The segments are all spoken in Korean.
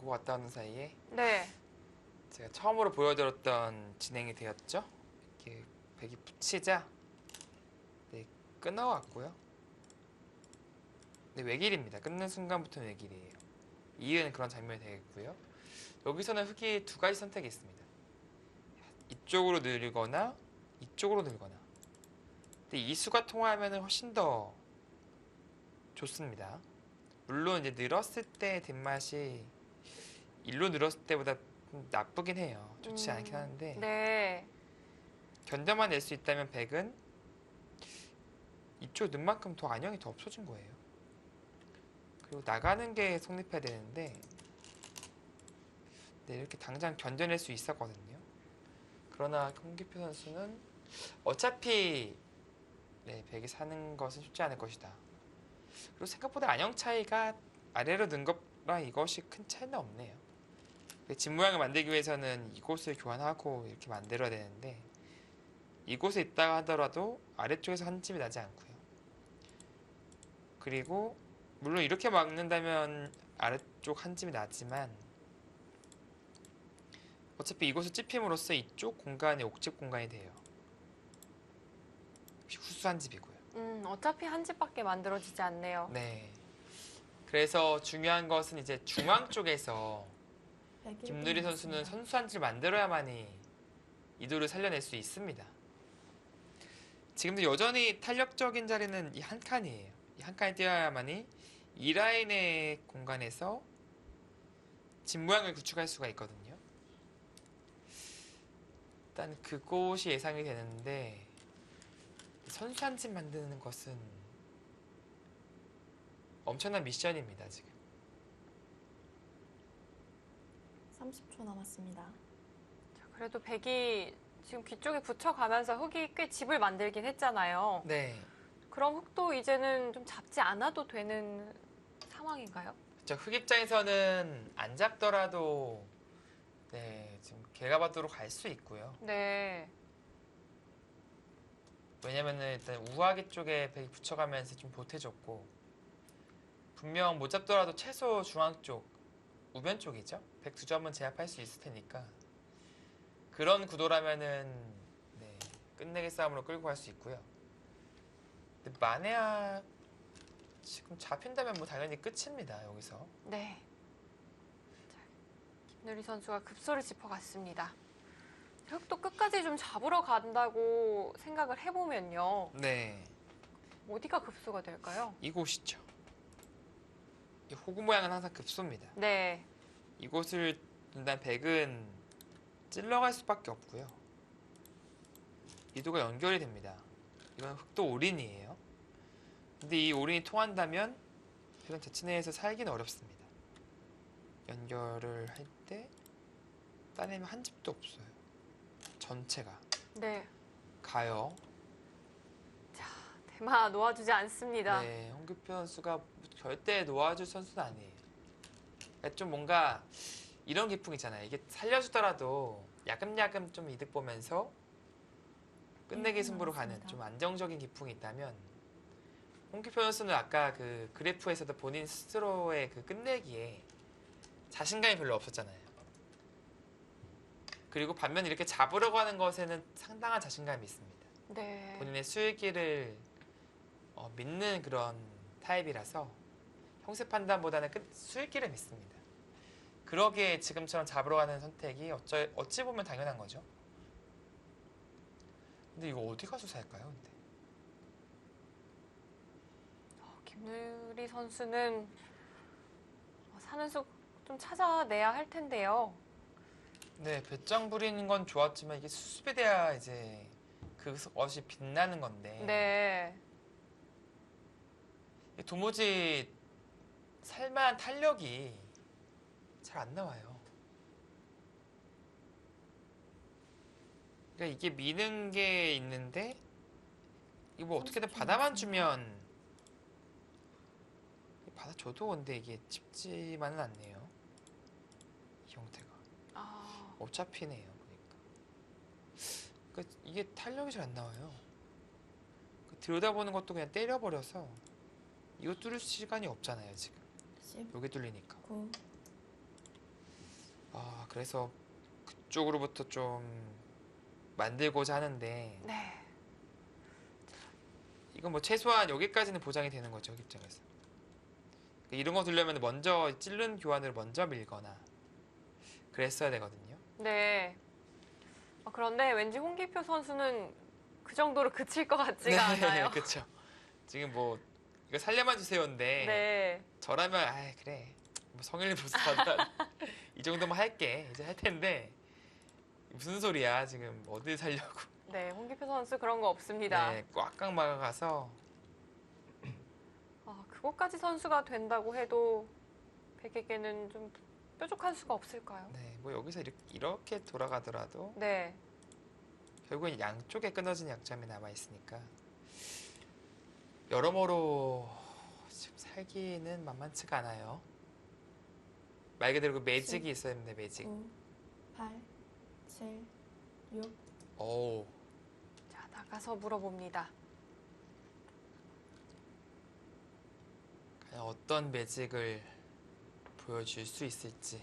보고 갔다 오는 사이에 네. 제가 처음으로 보여드렸던 진행이 되었죠. 이렇게 백이 붙이자 네, 끊어왔고요. 네, 외길입니다. 끊는 순간부터 외길이에요. 이은 그런 장면이 되겠고요. 여기서는 흙이 두 가지 선택이 있습니다. 이쪽으로 늘거나 이쪽으로 늘거나. 근데 이 수가 통하면 훨씬 더 좋습니다. 물론 이제 늘었을 때 뒷맛이 일로 늘었을 때보다 좀 나쁘긴 해요. 좋지 않긴 하는데 네. 견뎌만 낼 수 있다면 100은 이쪽 눈만큼 더 안형이 더 없어진 거예요. 그리고 나가는 게 성립해야 되는데 네, 이렇게 당장 견뎌낼 수 있었거든요. 그러나 홍기표 선수는 어차피 네, 100이 사는 것은 쉽지 않을 것이다. 그리고 생각보다 안형 차이가 아래로 는 것랑 이것이 큰 차이는 없네요. 집 모양을 만들기 위해서는 이곳을 교환하고 이렇게 만들어야 되는데 이곳에 있다가 하더라도 아래쪽에서 한 집이 나지 않고요. 그리고 물론 이렇게 막는다면 아래쪽 한 집이 나지만 어차피 이곳을 찝힘으로써 이쪽 공간이 옥집 공간이 돼요. 후수한 집이고요. 어차피 한 집밖에 만들어지지 않네요. 네. 그래서 중요한 것은 이제 중앙 쪽에서 김누리 선수는 선수한 집을 만들어야만이 이도를 살려낼 수 있습니다. 지금도 여전히 탄력적인 자리는 이 한 칸이에요. 이 한 칸이 뛰어야만이 이 라인의 공간에서 집 모양을 구축할 수가 있거든요. 일단 그곳이 예상이 되는데 선수한 집 만드는 것은 엄청난 미션입니다. 지금 30초 남았습니다. 자, 그래도 백이 지금 귀 쪽에 붙여가면서 흙이 꽤 집을 만들긴 했잖아요. 네. 그럼 흙도 이제는 좀 잡지 않아도 되는 상황인가요? 흙 입장에서는 안 잡더라도 네, 지금 개가바도로 갈 수 있고요. 네. 왜냐면은 일단 우아기 쪽에 백이 붙여가면서 좀 보태줬고 분명 못 잡더라도 최소 중앙 쪽, 우변 쪽이죠. 백 두 점은 제압할 수 있을 테니까 그런 구도라면은 네, 끝내기 싸움으로 끌고 갈 수 있고요. 근데 만에야 지금 잡힌다면 뭐 당연히 끝입니다. 여기서. 네. 자, 김누리 선수가 급소를 짚어갔습니다. 흙도 끝까지 좀 잡으러 간다고 생각을 해보면요. 네, 어디가 급소가 될까요? 이곳이죠. 이 호구 모양은 항상 급소입니다. 네. 이곳을 일단 백은 찔러갈 수밖에 없고요. 이도가 연결이 됩니다. 이건 흑도 올인이에요. 근데 이 올인이 통한다면 백은 자체 내에서 살기는 어렵습니다. 연결을 할 때 따내면 한 집도 없어요. 전체가 네. 가요. 대마 놓아주지 않습니다. 네, 홍규표 선수가 절대 놓아줄 선수는 아니에요. 그러니까 좀 뭔가 이런 기풍 있잖아요. 이게 살려주더라도 야금야금 좀 이득 보면서 끝내기 승부로 가는 좀 안정적인 기풍이 있다면 홍규표 선수는 아까 그 그래프에서도 본인 스스로의 그 끝내기에 자신감이 별로 없었잖아요. 그리고 반면 이렇게 잡으러 가는 것에는 상당한 자신감이 있습니다. 네. 본인의 수익기를 믿는 그런 타입이라서 형세 판단보다는 수익기를 믿습니다. 그러기에 지금처럼 잡으러 가는 선택이 어찌 보면 당연한 거죠. 근데 이거 어디 가서 살까요? 근데? 김누리 선수는 사는 숲 좀 찾아내야 할 텐데요. 네, 배짱 부리는 건 좋았지만 이게 수습이 돼야 이제 그것이 빛나는 건데 네. 도무지 살만한 탄력이 잘 안 나와요. 그러니까 이게 미는 게 있는데 이거 뭐 어떻게든 받아만 주면 받아줘도 근데 이게 쉽지만은 않네요. 이 형태가 어차피네요. 그러니까 이게 탄력이 잘 안 나와요. 들여다보는 것도 그냥 때려버려서 이거 뚫을 시간이 없잖아요 지금. 10, 여기 뚫리니까. 9, 그래서 그쪽으로부터 좀 만들고자 하는데 네. 이건 뭐 최소한 여기까지는 보장이 되는 거죠, 그 입장에서. 이런 거 두려면 먼저 찔른 교환을 먼저 밀거나 그랬어야 되거든요. 네. 그런데 왠지 홍기표 선수는 그 정도로 그칠 것 같지가 않아요. 그렇죠. 지금 뭐 이거 살려만 주세요인데 네. 저라면 그래 뭐 성일 부스하다 이 정도만 할게 이제 할 텐데 무슨 소리야 지금 어딜 살려고. 네, 홍기표 선수 그런 거 없습니다. 네, 꽉꽉 막아가서 그것까지 선수가 된다고 해도 백에게는 좀 뾰족한 수가 없을까요? 네, 뭐 여기서 이렇게 돌아가더라도 네. 결국엔 양쪽에 끊어진 약점이 남아 있으니까 여러모로 지금 살기는 만만치가 않아요. 말 그대로 그 매직이 있어야 됩니다. 매직. 9, 8, 7, 6. 오, 자, 나가서 물어봅니다. 과연 어떤 매직을 보여줄 수 있을지.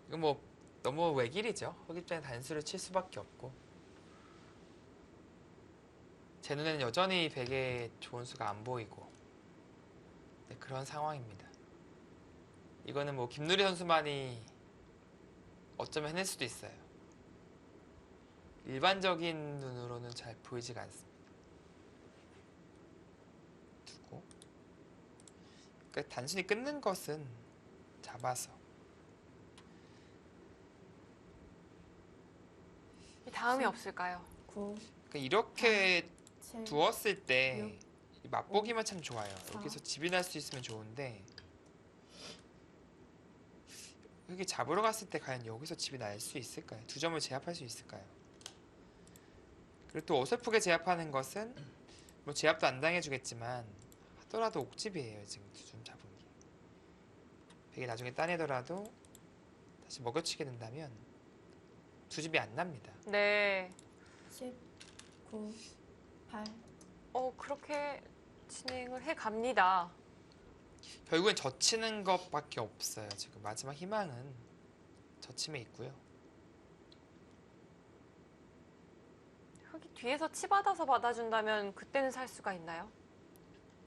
이거 뭐 너무 외길이죠. 흑입장에 단수를 칠 수밖에 없고 제 눈에는 여전히 백의 좋은 수가 안 보이고 네, 그런 상황입니다. 이거는 뭐 김누리 선수만이 어쩌면 해낼 수도 있어요. 일반적인 눈으로는 잘 보이지가 않습니다. 두고 그러니까 단순히 끊는 것은 잡아서 이 다음이 칠. 없을까요? 9, 그러니까 이렇게 7, 두었을 때 이 맛보기만 참 좋아요. 사. 여기서 집이 날 수 있으면 좋은데 여기 잡으러 갔을 때 과연 여기서 집이 날 수 있을까요? 두 점을 제압할 수 있을까요? 그리고 또 어설프게 제압하는 것은 뭐 제압도 안 당해주겠지만 하더라도 옥집이에요. 지금 두 점 잡은 게. 백이 나중에 따내더라도 다시 먹여치게 된다면 두 집이 안 납니다. 네. 10, 9, 8, 그렇게 진행을 해 갑니다. 결국엔 젖히는 것밖에 없어요. 지금 마지막 희망은 젖힘에 있고요. 흙이 뒤에서 치받아서 받아준다면 그때는 살 수가 있나요?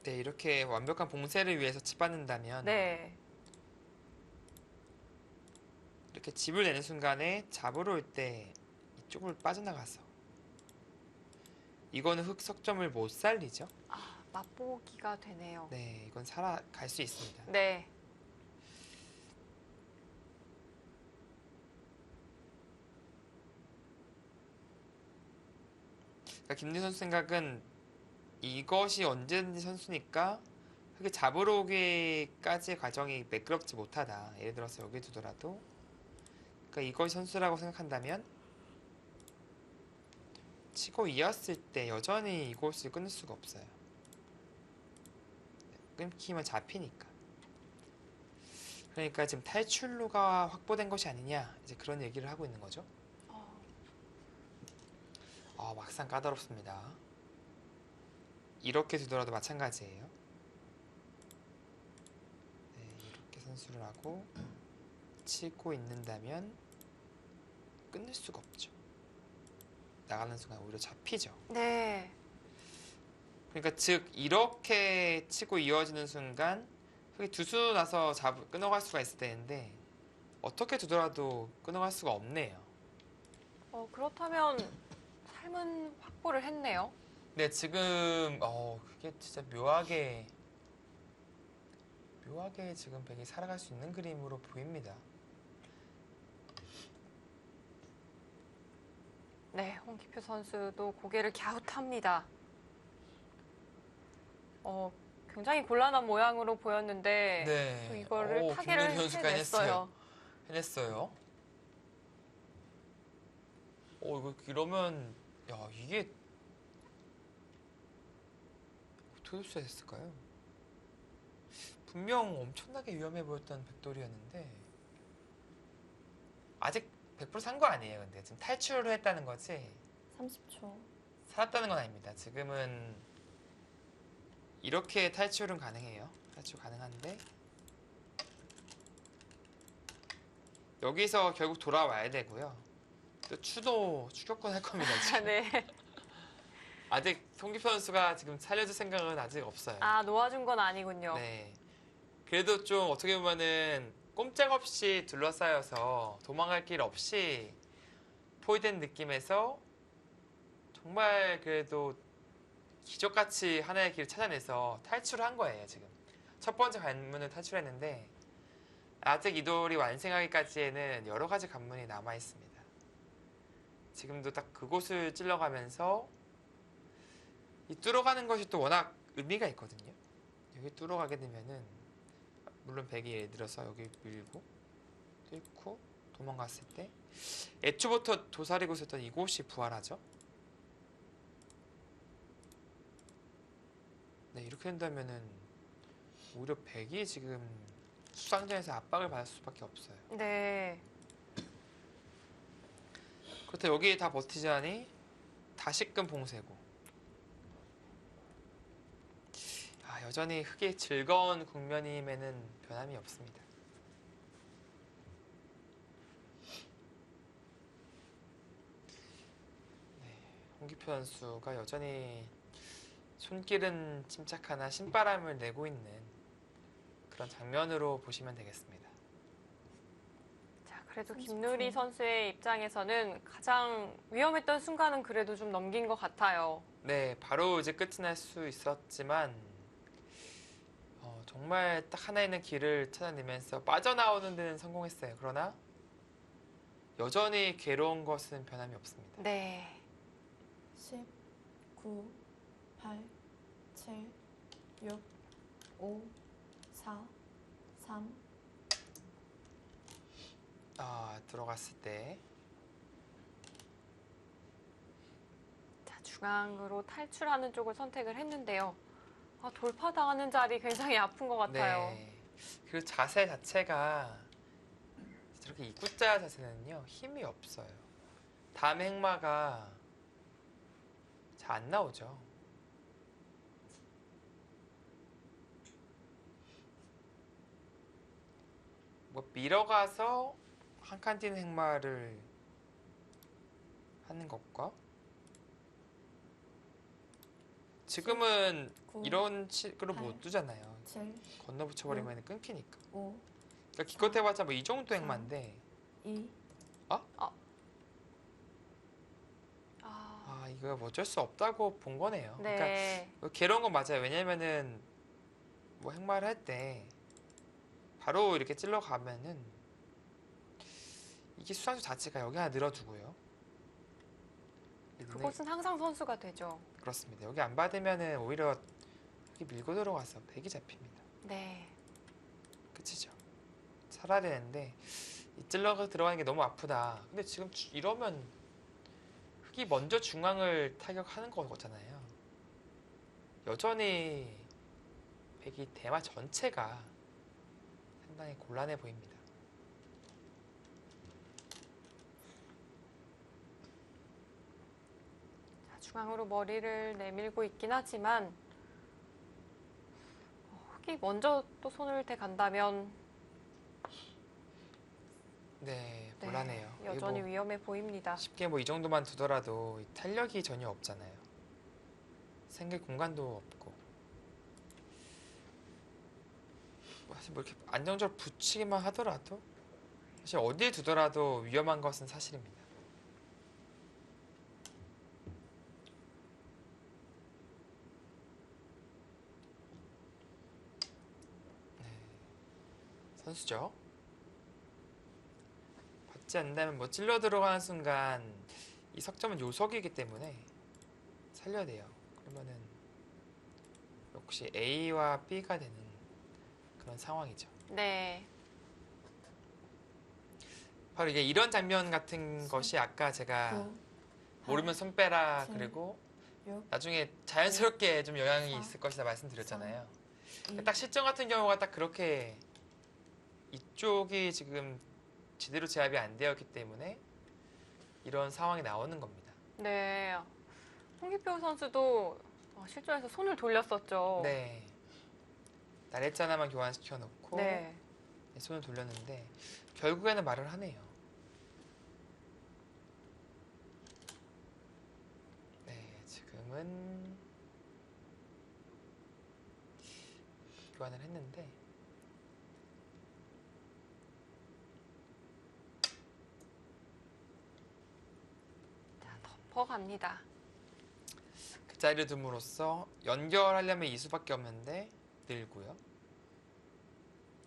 네, 이렇게 완벽한 봉쇄를 위해서 치받는다면 네. 이렇게 집을 내는 순간에 잡으러 올 때 이쪽으로 빠져나가서 이거는 흙 석점을 못 살리죠. 맛보기가 되네요. 네, 이건 살아갈 수 있습니다. 네. 그러니까 김진 선수 생각은 이것이 언제든지 선수니까 흙이 잡으러 오기까지의 과정이 매끄럽지 못하다. 예를 들어서 여기 두더라도 그러니까 이것이 선수라고 생각한다면 치고 이었을 때 여전히 이곳을 끊을 수가 없어요. 끊기면 잡히니까. 그러니까 지금 탈출로가 확보된 것이 아니냐 이제 그런 얘기를 하고 있는 거죠. 막상 까다롭습니다. 이렇게 두더라도 마찬가지예요. 네, 이렇게 선수를 하고 치고 있는다면 끊을 수가 없죠. 나가는 순간 오히려 잡히죠. 네. 그러니까 즉 이렇게 치고 이어지는 순간 흙이 두수 나서 끊어갈 수가 있을 때인데 어떻게 두더라도 끊어갈 수가 없네요. 그렇다면 삶은 확보를 했네요. 네, 지금 그게 진짜 묘하게 지금 백이 살아갈 수 있는 그림으로 보입니다. 네, 홍기표 선수도 고개를 갸웃합니다. 굉장히 곤란한 모양으로 보였는데 네. 또 이거를 타개를 김민희 선수가 해냈어요. 해냈어요. 이거 이러면 이게 어떻게 됐을까요? 분명 엄청나게 위험해 보였던 백돌이었는데 아직 100% 산 거 아니에요. 근데 지금 탈출을 했다는 거지 30초. 살았다는 건 아닙니다. 지금은 이렇게 탈출은 가능해요. 탈출 가능한데 여기서 결국 돌아와야 되고요. 또 추격권 할 겁니다. 지금. 네. 아직 홍기표 선수가 지금 살려줄 생각은 아직 없어요. 아, 놓아준 건 아니군요. 네. 그래도 좀 어떻게 보면은 꼼짝없이 둘러싸여서 도망갈 길 없이 포위된 느낌에서 정말 그래도 기적같이 하나의 길을 찾아내서 탈출을 한 거예요, 지금. 첫 번째 관문을 탈출했는데 아직 이 돌이 완성하기까지에는 여러 가지 관문이 남아 있습니다. 지금도 딱 그곳을 찔러가면서 이 뚫어가는 것이 또 워낙 의미가 있거든요. 여기 뚫어가게 되면은 물론 백이 예를 들어서 여기 밀고 뚫고 도망갔을 때 애초부터 도사리고 있었던 이곳이 부활하죠. 네, 이렇게 된다면은 오히려 백이 지금 수상전에서 압박을 받을 수밖에 없어요. 네. 그렇다 여기 다 버티자니 다시금 봉쇄고. 아, 여전히 흑이 즐거운 국면임에는 변함이 없습니다. 네, 홍기표 선수가 여전히 손길은 침착하나 신바람을 내고 있는 그런 장면으로 보시면 되겠습니다. 자, 그래도 김누리 선수의 입장에서는 가장 위험했던 순간은 그래도 좀 넘긴 것 같아요. 네, 바로 이제 끝이 날 수 있었지만 정말 딱 하나 있는 길을 찾아내면서 빠져나오는 데는 성공했어요. 그러나 여전히 괴로운 것은 변함이 없습니다. 네. 10, 9, 8, 7, 6, 5, 4, 3, 아, 들어갔을 때 자, 중앙으로 탈출하는 쪽을 선택을 했는데요. 아, 돌파당하는 자리 굉장히 아픈 것 같아요. 네. 그리고 자세 자체가 저렇게 이구자 자세는요 힘이 없어요. 다음 행마가 잘 안 나오죠. 뭐 밀어가서 한 칸 뛰는 행마를 하는 것과 지금은 구, 이런 식으로 못 팔, 두잖아요. 7, 건너 붙여버리면 끊기니까. 5, 그러니까 기껏 해봤자 뭐 이 정도 행마인데 2, 아 이거 뭐 어쩔 수 없다고 본 거네요. 그러니까 네. 괴로운 건 맞아요. 왜냐면은 뭐 행마를 할 때 바로 이렇게 찔러 가면은 이게 수상수 자체가 여기 하나 늘어주고요. 그곳은 항상 선수가 되죠. 그렇습니다. 여기 안 받으면은 오히려 여기 밀고 들어가서 백이 잡힙니다. 네. 끝이죠. 살아야 되는데 이 찔러 들어가는 게 너무 아프다. 근데 지금 이러면 흑이 먼저 중앙을 타격하는 거잖아요. 여전히 백이 대마 전체가 상당히 곤란해 보입니다. 자, 중앙으로 머리를 내밀고 있긴 하지만 흑이 먼저 또 손을 대 간다면 네, 네, 곤란해요. 이게 여전히 뭐 위험해 보입니다. 쉽게 뭐 이 정도만 두더라도 탄력이 전혀 없잖아요. 생길 공간도 없고. 사실 뭐 이렇게 안정적으로 붙이기만 하더라도 사실 어디에 두더라도 위험한 것은 사실입니다. 네, 선수죠. 받지 않는다면 뭐 찔러 들어가는 순간 이 석점은 요석이기 때문에 살려야 돼요. 그러면은 역시 A와 B가 되는 그런 상황이죠. 네. 바로 이게 이런 장면 같은 것이 아까 제가 9, 모르면 손 빼라 칠, 그리고 6, 나중에 자연스럽게 좀 영향이 사, 있을 것이다 말씀드렸잖아요. 2, 딱 실전 같은 경우가 딱 그렇게 이쪽이 지금 제대로 제압이 안 되었기 때문에 이런 상황이 나오는 겁니다. 네. 홍기표 선수도 실전에서 손을 돌렸었죠. 네. 나래자 하나만 교환시켜 놓고 네. 손을 돌렸는데 결국에는 말을 하네요. 네, 지금은 교환을 했는데 자, 덮어갑니다. 그 자리를 둠으로써 연결하려면 이 수밖에 없는데 늘고요.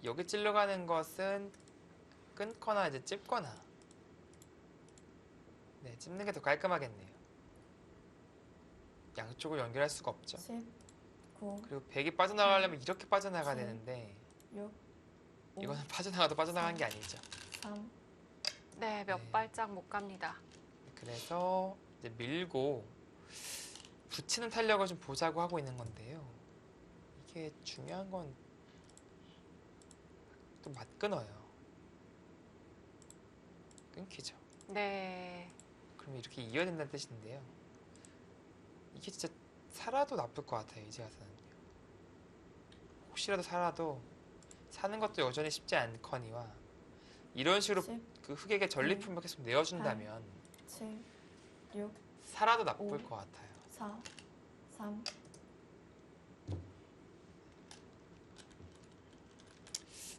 여기 찔러가는 것은 끊거나 이제 찝거나, 네, 찝는 게 더 깔끔하겠네요. 양쪽을 연결할 수가 없죠. 10, 9, 그리고 백이 빠져나가려면 이렇게 빠져나가야 칠, 되는데 6, 5, 이거는 빠져나가도 빠져나간 게 아니죠. 3, 네, 몇 네. 발짝 못 갑니다. 그래서 이제 밀고 붙이는 탄력을 좀 보자고 하고 있는 건데요. 이게 중요한 건 또 맞끊어요. 끊기죠. 네. 그럼 이렇게 이어야 된다는 뜻인데요. 이게 진짜 살아도 나쁠 것 같아요. 이제 가서는요. 혹시라도 살아도 사는 것도 여전히 쉽지 않거니와 이런 식으로 10, 그 흑에게 전리품을 계속 내어준다면 7, 6, 살아도 나쁠 오. 것 같아요. 4, 3,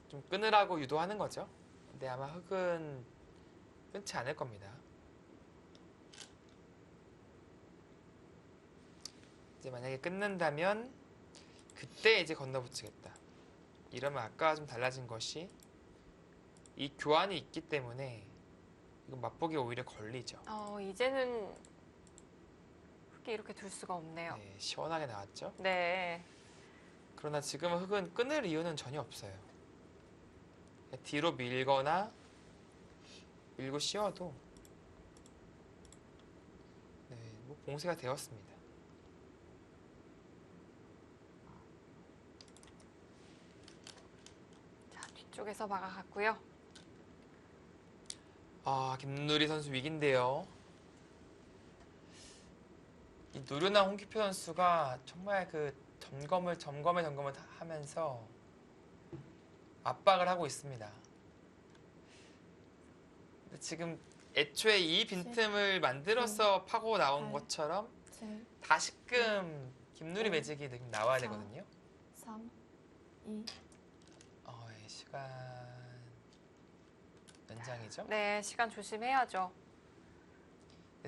좀 끊으라고 유도하는 거죠. 근데 아마 흑은 끊지 않을 겁니다. 이제 만약에 끊는다면 그때 이제 건너붙이겠다. 이러면 아까 좀 달라진 것이 이 교환이 있기 때문에 이거 맛보기 오히려 걸리죠. 이제는 흑이 이렇게 둘 수가 없네요. 네, 시원하게 나왔죠. 네. 그러나 지금은 흑은 끊을 이유는 전혀 없어요. 뒤로 밀거나 밀고 씌워도 네, 뭐 봉쇄가 되었습니다. 자, 뒤쪽에서 막아갔고요. 아, 김누리 선수 위기인데요. 이 누르나 홍기표 선수가 정말 그 점검을 하면서 압박을 하고 있습니다. 근데 지금 애초에 이 빈틈을 만들어서 파고 나온 것처럼 7, 다시금 김누리 매직이 나와야 되거든요. 3, 2, 시간 연장이죠. 네, 시간 조심해야죠.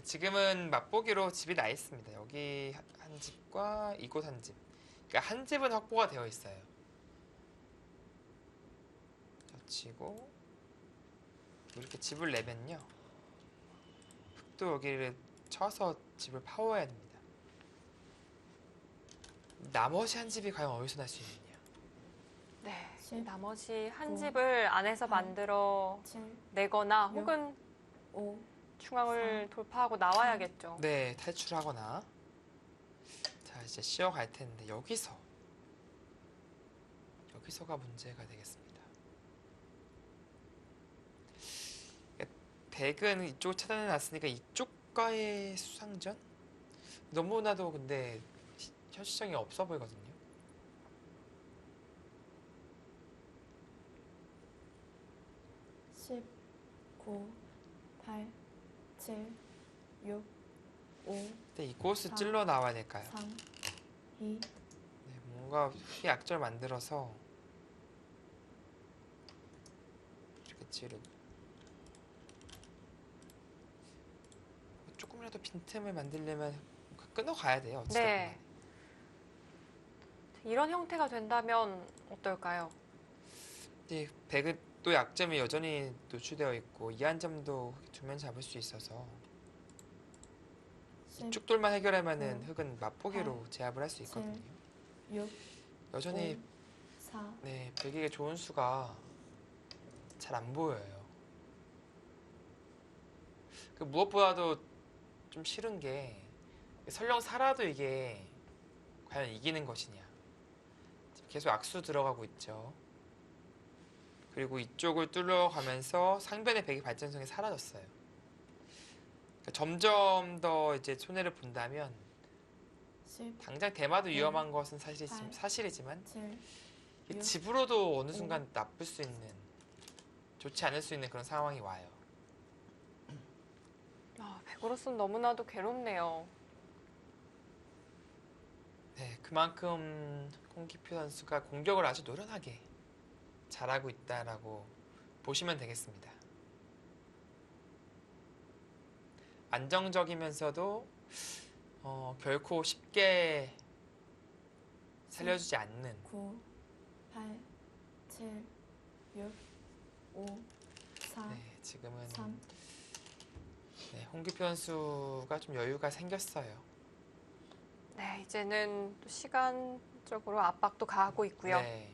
지금은 맛보기로 집이 나 있습니다. 여기 한 집과 이곳 한 집. 그러니까 한 집은 확보가 되어 있어요. 젖히고 이렇게 집을 내면요. 흙도 여기를 쳐서 집을 파워해야 됩니다. 나머지 한 집이 과연 어디서 날 수 있느냐. 네. 10, 나머지 한 9, 집을 안에서 8, 만들어 7, 내거나 6, 혹은 5, 중앙을 돌파하고 나와야겠죠. 네, 탈출하거나. 자, 이제 쉬어갈 텐데 여기서가 문제가 되겠습니다. 백은 이쪽을 차단해 놨으니까 이쪽과의 수상전? 너무나도 근데 현실성이 없어 보이거든요. 십, 9, 8, 7, 6, 5, 근데 이곳을 4, 찔러 나와야 될까요? 3, 2, 네, 뭔가 흑의 약절 만들어서 이렇게 찌르. 조금이라도 빈틈을 만들려면 끊어가야 돼요. 어찌됐든 네. 간에. 이런 형태가 된다면 어떨까요? 근데 백은 또 약점이 여전히 노출되어 있고 이 한 점도 두면 잡을 수 있어서 10, 이쪽 돌만 해결하면은 9, 흑은 맛보기로 제압을 할 수 있거든요. 6, 여전히 5, 4, 네, 백에게 좋은 수가 잘 안 보여요. 그 무엇보다도 좀 싫은 게 설령 살아도 이게 과연 이기는 것이냐. 지금 계속 악수 들어가고 있죠. 그리고 이쪽을 뚫어가면서 상변의 백의 발전성이 사라졌어요. 그러니까 점점 더 이제 손해를 본다면 10, 당장 대마도 네. 위험한 것은 팔. 사실이지만 7, 이게 6, 집으로도 어느 오. 순간 나쁠 수 있는 좋지 않을 수 있는 그런 상황이 와요. 백으로서는 너무나도 괴롭네요. 네, 그만큼 홍기표 선수가 공격을 아주 노련하게 잘하고 있다라고 보시면 되겠습니다. 안정적이면서도 결코 쉽게 살려주지 않는 9, 8, 7, 6, 5, 4, 네, 지금은 3, 네, 홍기표 선수가 좀 여유가 생겼어요. 네, 이제는 또 시간적으로 압박도 가하고 있고요. 네,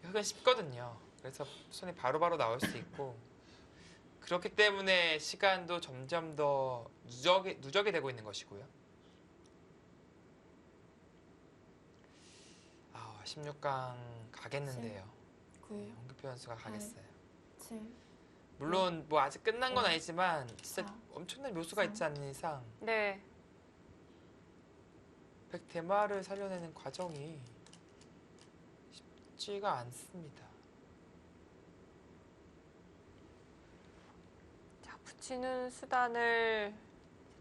흙은 쉽거든요. 그래서 손이 바로바로 나올 수 있고 그렇기 때문에 시간도 점점 더 누적이 되고 있는 것이고요. 16강 가겠는데요. 9, 네, 홍기표 선수가 가겠어요. 7, 물론 뭐 아직 끝난 건 아니지만 진짜 4, 엄청난 묘수가 있지 않는 이상 네, 백대마를 살려내는 과정이 쉽지가 않습니다. 자, 붙이는 수단을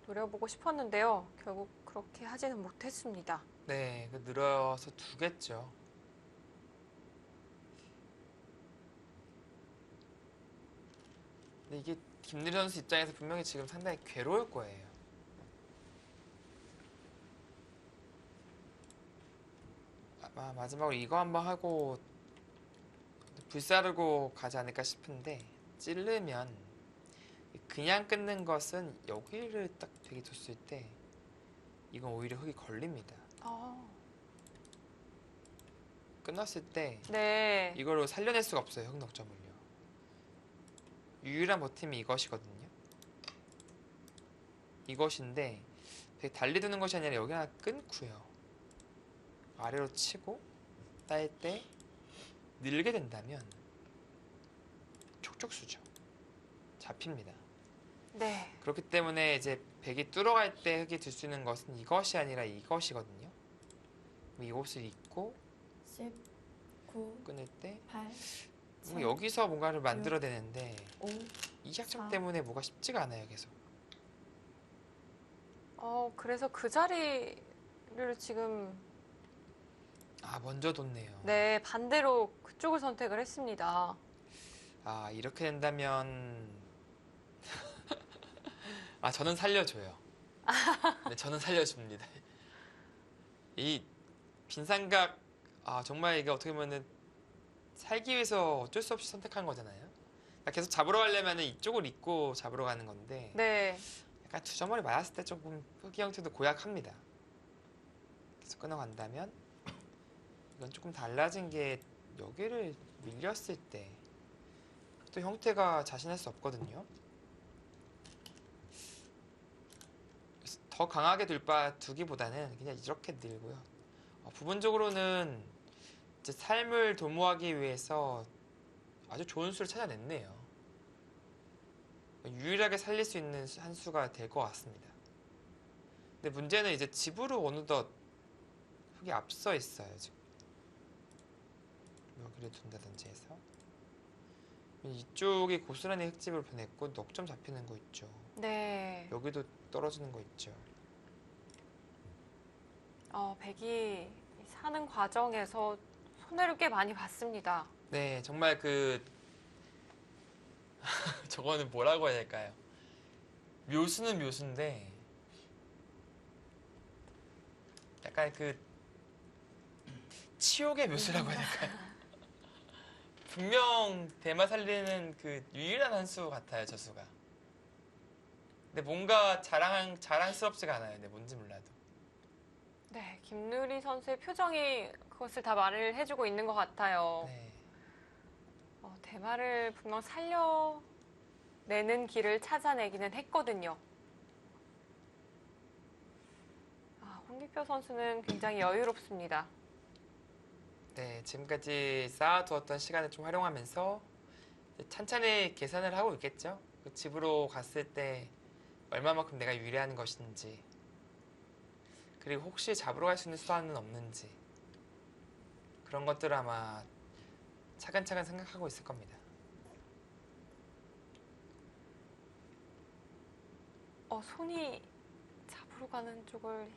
노려보고 싶었는데요. 결국 그렇게 하지는 못했습니다. 네, 늘어서 두겠죠. 근데 이게 김유리 선수 입장에서 분명히 지금 상당히 괴로울 거예요. 아마 마지막으로 이거 한번 하고 불사르고 가지 않을까 싶은데 찌르면 그냥 끊는 것은 여기를 딱 되게 뒀을 때 이건 오히려 흙이 걸립니다. 끊었을 때 네, 이걸로 살려낼 수가 없어요. 흙 넉점을요. 유일한 버팀이 이것이거든요. 이것인데 되게 달리 두는 것이 아니라 여기 하나 끊고요. 아래로 치고 딸 때 늘게 된다면 촉촉수죠. 잡힙니다. 네, 그렇기 때문에 이제 백이 뚫어갈 때 흙이 들 수 있는 것은 이것이 아니라 이것이거든요. 이것을 잊고 10, 9, 끊을 때 8, 7, 여기서 뭔가를 만들어내는데 5, 이 약점 4. 때문에 뭐가 쉽지가 않아요. 계속. 그래서 그 자리를 지금 먼저 뒀네요. 네, 반대로 그쪽을 선택을 했습니다. 이렇게 된다면 저는 살려줘요. 네, 저는 살려줍니다. 이 빈삼각 정말 이게 어떻게 보면은 살기 위해서 어쩔 수 없이 선택한 거잖아요. 그러니까 계속 잡으러 가려면 이쪽을 잊고 잡으러 가는 건데 네, 약간 두 점머리 맞았을 때 조금 흙의 형태도 고약합니다. 계속 끊어간다면 이건 조금 달라진 게 여기를 밀렸을 때 또 형태가 자신할 수 없거든요. 그래서 더 강하게 두기보다는 그냥 이렇게 늘고요. 부분적으로는 이제 삶을 도모하기 위해서 아주 좋은 수를 찾아냈네요. 유일하게 살릴 수 있는 한 수가 될 것 같습니다. 근데 문제는 이제 집으로 어느덧 흙이 앞서 있어요. 지금 여기를 둔다든지 해서 이쪽이 고스란히 흙집을 보냈고 넉점 잡히는 거 있죠. 네. 여기도 떨어지는 거 있죠. 백이 사는 과정에서 손해를 꽤 많이 봤습니다. 네, 정말 저거는 뭐라고 해야 될까요? 묘수는 묘수인데 약간 치욕의 묘수라고 해야 될까요? 분명 대마 살리는 유일한 한 수 같아요, 저 수가. 근데 뭔가 자랑스럽지가 않아요. 근데 뭔지 몰라도. 네, 김누리 선수의 표정이 그것을 다 말을 해주고 있는 것 같아요. 네. 대마를 분명 살려내는 길을 찾아내기는 했거든요. 홍기표 선수는 굉장히 여유롭습니다. 네, 지금까지 쌓아두었던 시간을 좀 활용하면서 찬찬히 계산을 하고 있겠죠. 집으로 갔을 때 얼마만큼 내가 유리한 것인지, 그리고 혹시 잡으러 갈 수 있는 수단은 없는지, 그런 것들을 아마 차근차근 생각하고 있을 겁니다. 손이 잡으러 가는 쪽을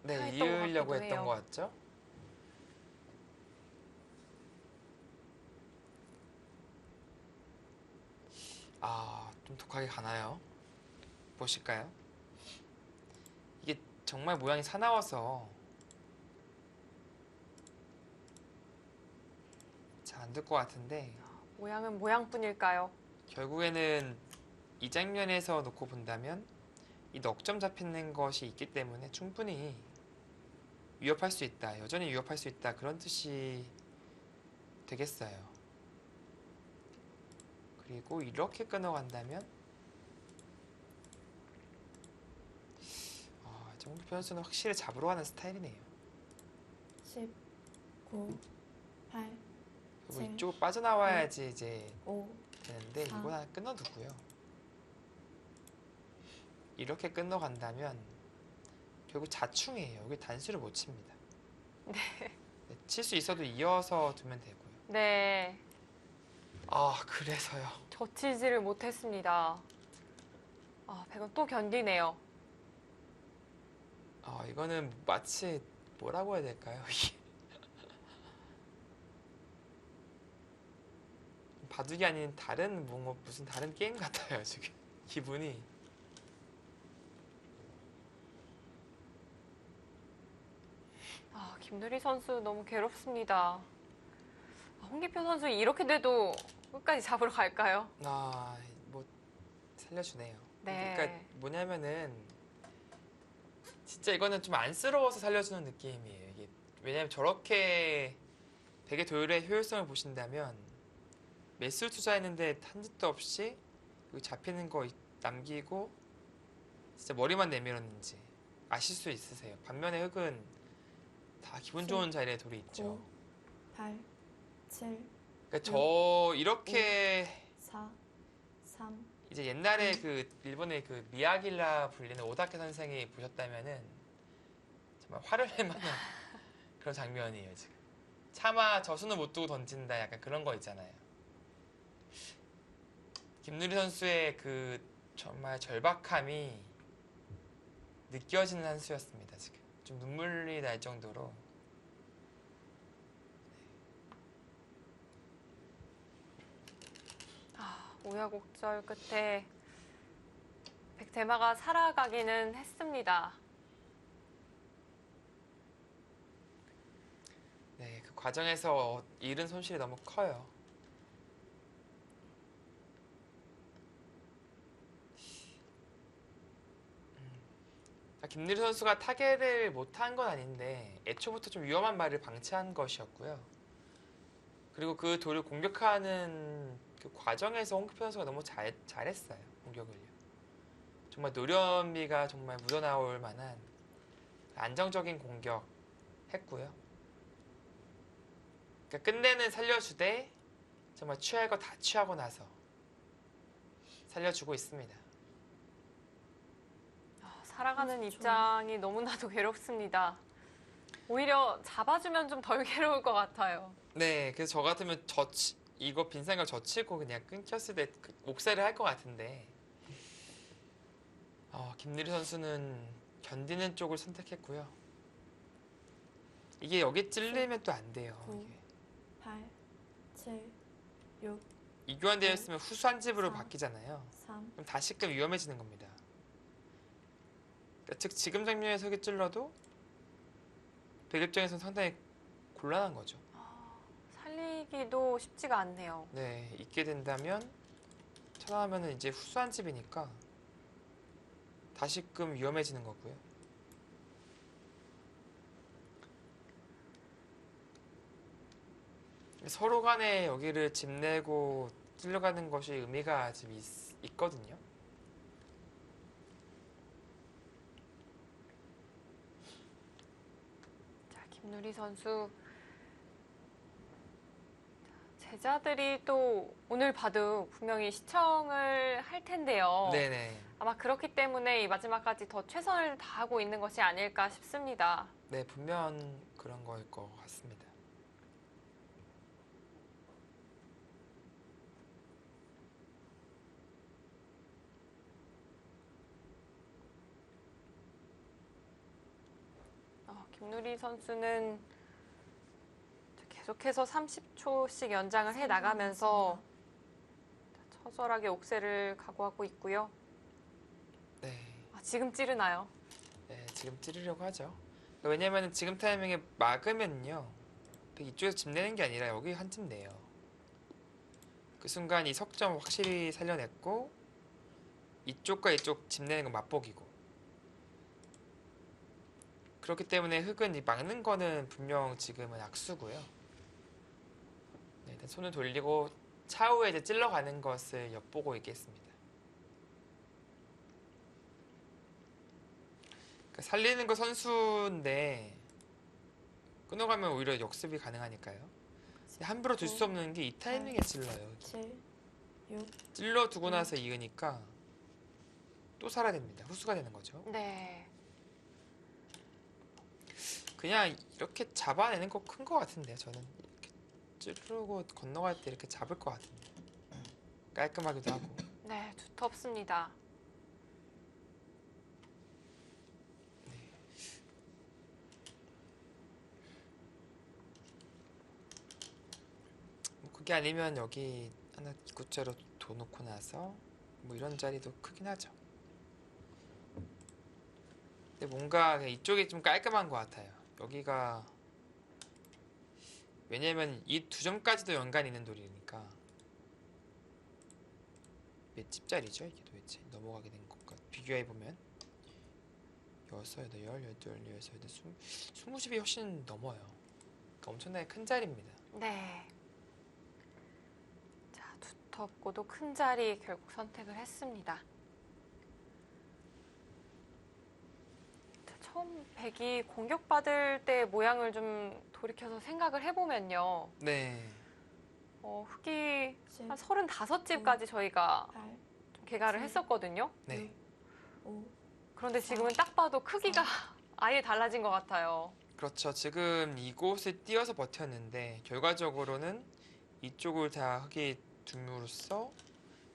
네, 했던 것 이으려고 같기도 했던 해요. 것 같죠? 좀 독하게 가나요? 보실까요? 이게 정말 모양이 사나워서 잘 안 될 것 같은데 모양은 모양뿐일까요? 결국에는 이 장면에서 놓고 본다면 이 넉점 잡히는 것이 있기 때문에 충분히 위협할 수 있다, 여전히 위협할 수 있다, 그런 뜻이 되겠어요. 그리고 이렇게 끊어간다면 정규 변수는 확실히 잡으러 가는 스타일이네요. 10, 9, 8, 그리고 7, 이쪽으로 빠져나와야지 이제 5, 되는데 4. 이건 하나 끊어두고요. 이렇게 끊어간다면 결국 자충이에요. 여기 단수를 못 칩니다. 네, 칠 수 있어도 이어서 두면 되고요. 네, 그래서요. 젖히지를 못했습니다. 백은 또 견디네요. 이거는 마치 뭐라고 해야 될까요? 이게 바둑이 아닌 다른 무슨 다른 게임 같아요 지금 기분이. 김누리 선수 너무 괴롭습니다. 홍기표 선수 이렇게 돼도 끝까지 잡으러 갈까요? 뭐 살려주네요. 네. 그러니까 뭐냐면은 진짜 이거는 좀 안쓰러워서 살려주는 느낌이에요. 이게 왜냐면 저렇게 백의 도율의 효율성을 보신다면 매수 투자했는데 한 짓도 없이 여기 잡히는 거 남기고 진짜 머리만 내밀었는지 아실 수 있으세요. 반면에 흑은 다 기분 좋은 자리에 돌이 있죠. 9, 8, 7, 그러니까 이렇게 4, 3, 이제 옛날에 그 일본의 그 미야길라 불리는 오다케 선생이 보셨다면은 정말 화를 낼 만한 그런 장면이에요 지금. 차마 저수는 못 두고 던진다, 약간 그런 거 있잖아요. 김누리 선수의 그 정말 절박함이 느껴지는 한 수였습니다 지금. 좀 눈물이 날 정도로. 우여곡절 끝에 백대마가 살아가기는 했습니다. 네, 그 과정에서 잃은 손실이 너무 커요. 김누리 선수가 타겟을 못한 건 아닌데 애초부터 좀 위험한 말을 방치한 것이었고요. 그리고 그 돌을 공격하는 그 과정에서 홍기표 선수가 너무 잘했어요. 공격을요. 정말 노련미가 정말 묻어나올 만한 안정적인 공격 했고요. 그러니까 끝내는 살려주되 정말 취할 거 다 취하고 나서 살려주고 있습니다. 살아가는 그렇죠. 입장이 너무나도 괴롭습니다. 오히려 잡아주면 좀 덜 괴로울 것 같아요. 네, 그래서 저 같으면 이거 빈생각 젖히고 그냥 끊겼을 때 옥살이를 할 것 같은데 김누리 선수는 견디는 쪽을 선택했고요. 이게 여기 찔리면 또 안 돼요. 9, 8, 7, 6, 이교환되어 있으면 후수한 집으로 4. 바뀌잖아요. 3, 그럼 다시금 위험해지는 겁니다. 그러니까 즉 지금 장면에서 이렇게 찔러도 백 입장에서는 상당히 곤란한 거죠. 살리기도 쉽지가 않네요. 네, 있게 된다면 처단하면은 이제 후수한 집이니까 다시금 위험해지는 거고요. 서로 간에 여기를 집 내고 찔러가는 것이 의미가 좀 있거든요. 자, 김누리 선수. 제자들이 또 오늘 바둑 분명히 시청을 할 텐데요. 네네. 아마 그렇기 때문에 이 마지막까지 더 최선을 다하고 있는 것이 아닐까 싶습니다. 네, 분명 그런 거일 것 같습니다. 김누리 선수는 계속해서 30초씩 연장을 해 나가면서 처절하게 옥새를 각오하고 있고요. 네. 아, 지금 찌르나요? 네, 지금 찌르려고 하죠. 왜냐면 지금 타이밍에 막으면요. 이쪽에서 집 내는 게 아니라 여기 한 집 내요. 그 순간 이 석점 확실히 살려냈고 이쪽과 이쪽 집 내는 건 맛보기고. 그렇기 때문에 흙은 이 막는 거는 분명 지금은 악수고요. 네, 일단 손을 돌리고 차후에 이제 찔러가는 것을 엿보고 있겠습니다. 그러니까 살리는 거 선수인데 끊어가면 오히려 역습이 가능하니까요. 함부로 둘 수 없는 게 이 타이밍에 찔러요. 여기. 7, 6, 찔러 두고 나서 이으니까 또 살아야 됩니다. 후수가 되는 거죠. 네. 그냥 이렇게 잡아내는 거 큰 거 같은데 저는 이렇게 찌르고 건너갈 때 이렇게 잡을 것 같은데 깔끔하기도 하고. 네, 두텁습니다. 뭐 그게 아니면 여기 하나 입구째로 둬 놓고 나서 뭐 이런 자리도 크긴 하죠. 근데 뭔가 그냥 이쪽이 좀 깔끔한 것 같아요. 여기가 왜냐면 이 두 점까지도 연관이 있는 돌이니까. 몇 집짜리죠 이게 도대체 넘어가게 된 것과 비교해보면 6, 8, 12, 18, 20집이 훨씬 넘어요. 그러니까 엄청나게 큰 자리입니다. 네. 자, 두텁고도 큰 자리 결국 선택을 했습니다. 자, 처음 백이 공격받을 때 모양을 좀 돌이켜서 생각을 해보면요. 네. 흙이 7, 한 35집까지 저희가 8, 좀 개가를 했었거든요. 네. 5, 그런데 지금은 딱 봐도 크기가 아예 달라진 것 같아요. 그렇죠. 지금 이곳을 띄어서 버텼는데 결과적으로는 이쪽을 다 흙이 둠으로써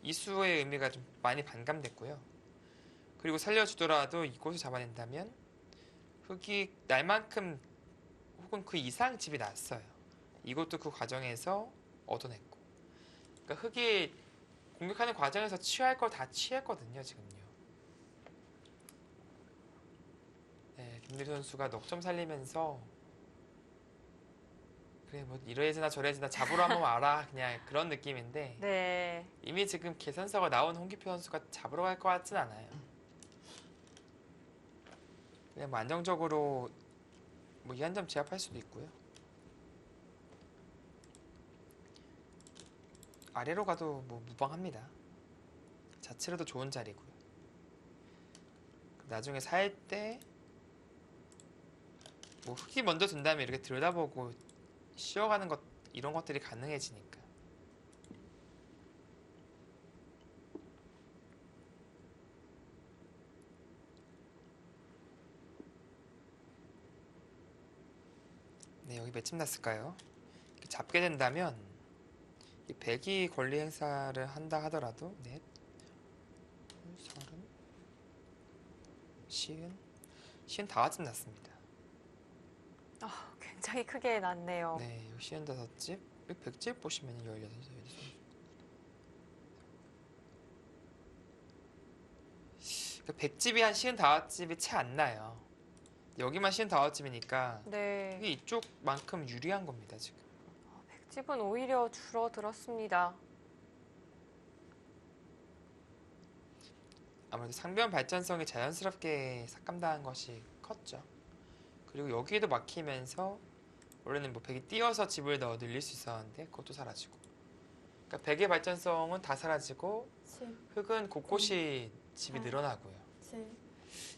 이 수의 의미가 좀 많이 반감됐고요. 그리고 살려주더라도 이곳을 잡아낸다면 흙이 날 만큼 혹은 그 이상 집이 났어요. 이것도 그 과정에서 얻어냈고. 그러니까 흙이 공격하는 과정에서 취할 걸 다 취했거든요, 지금요. 네, 김유리 선수가 넉 점 살리면서 그래 뭐 이래지나 저래지나 잡으러 한번 와라 그냥 그런 느낌인데 네. 이미 지금 계산서가 나온 홍기표 선수가 잡으러 갈 것 같진 않아요. 그냥 뭐 안정적으로 뭐 이 한 점 제압할 수도 있고요. 아래로 가도 뭐 무방합니다. 자체로도 좋은 자리고요. 나중에 살 때 뭐 흙이 먼저 든 다음에 이렇게 들여다보고 쉬어가는 것 이런 것들이 가능해지니까. 네, 여기 몇 집 났을까요? 이렇게 잡게 된다면 이 100이 권리 행사를 한다 하더라도 넷, 둘, 30, 시은 다섯 집 났습니다. 굉장히 크게 났네요. 네, 시은 다섯 집, 100집 보시면 16, 100집이 한 시은 다섯 집이 채 안 나요. 여기만 시은 다섯 집이니까 네. 이게 이쪽만큼 유리한 겁니다, 지금. 백집은 오히려 줄어들었습니다. 아무래도 상변 발전성이 자연스럽게 삭감당한 것이 컸죠. 그리고 여기에도 막히면서 원래는 뭐 백이 띄어서 집을 더 늘릴 수 있었는데 그것도 사라지고. 그러니까 백의 발전성은 다 사라지고 7, 흙은 곳곳이 집이 늘어나고요. 7, 6,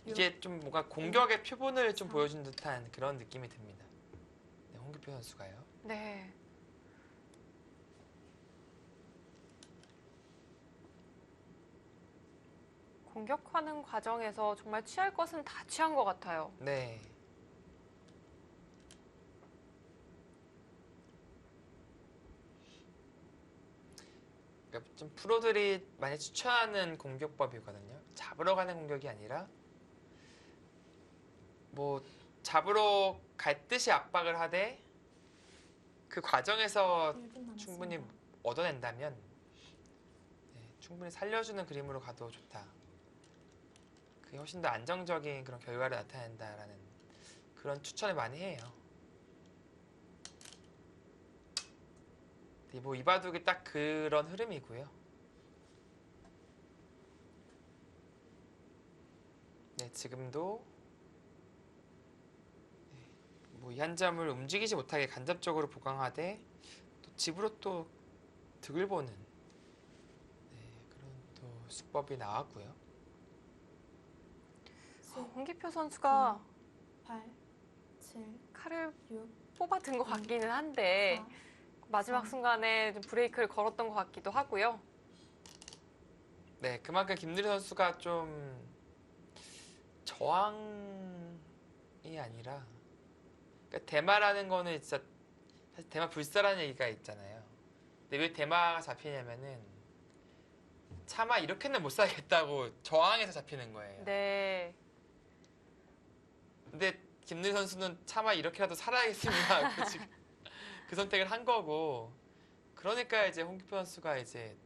이게 좀 뭔가 공격의 표본을 좀 4. 보여준 듯한 그런 느낌이 듭니다. 네, 홍기표 선수가요. 네. 공격하는 과정에서 정말 취할 것은 다 취한 것 같아요. 네. 그러니까 좀 프로들이 많이 추천하는 공격법이거든요. 잡으러 가는 공격이 아니라 뭐 잡으러 갈 듯이 압박을 하되 그 과정에서 1분 남았습니다. 충분히 얻어낸다면 충분히 살려주는 그림으로 가도 좋다. 그게 훨씬 더 안정적인 그런 결과를 나타낸다라는 그런 추천을 많이 해요. 뭐 이 바둑이 딱 그런 흐름이고요. 네, 지금도 뭐 이 한 점을 움직이지 못하게 간접적으로 보강하되 또 집으로 또 득을 보는 그런 또 수법이 나왔고요. 홍기표 선수가 8, 7, 칼을 6, 뽑아든 것 같기는 한데 4, 마지막 순간에 좀 브레이크를 걸었던 것 같기도 하고요. 네, 그만큼 김누리 선수가 좀 저항이 아니라 그러니까 대마라는 거는 진짜 사실 대마 불사라는 얘기가 있잖아요. 근데 왜 대마가 잡히냐면은 차마 이렇게는 못 살겠다고 저항해서 잡히는 거예요. 네. 근데 김누리 선수는 차마 이렇게라도 살아야겠습니다. 그 지금 그 선택을 한 거고 그러니까 이제 홍기표 선수가 이제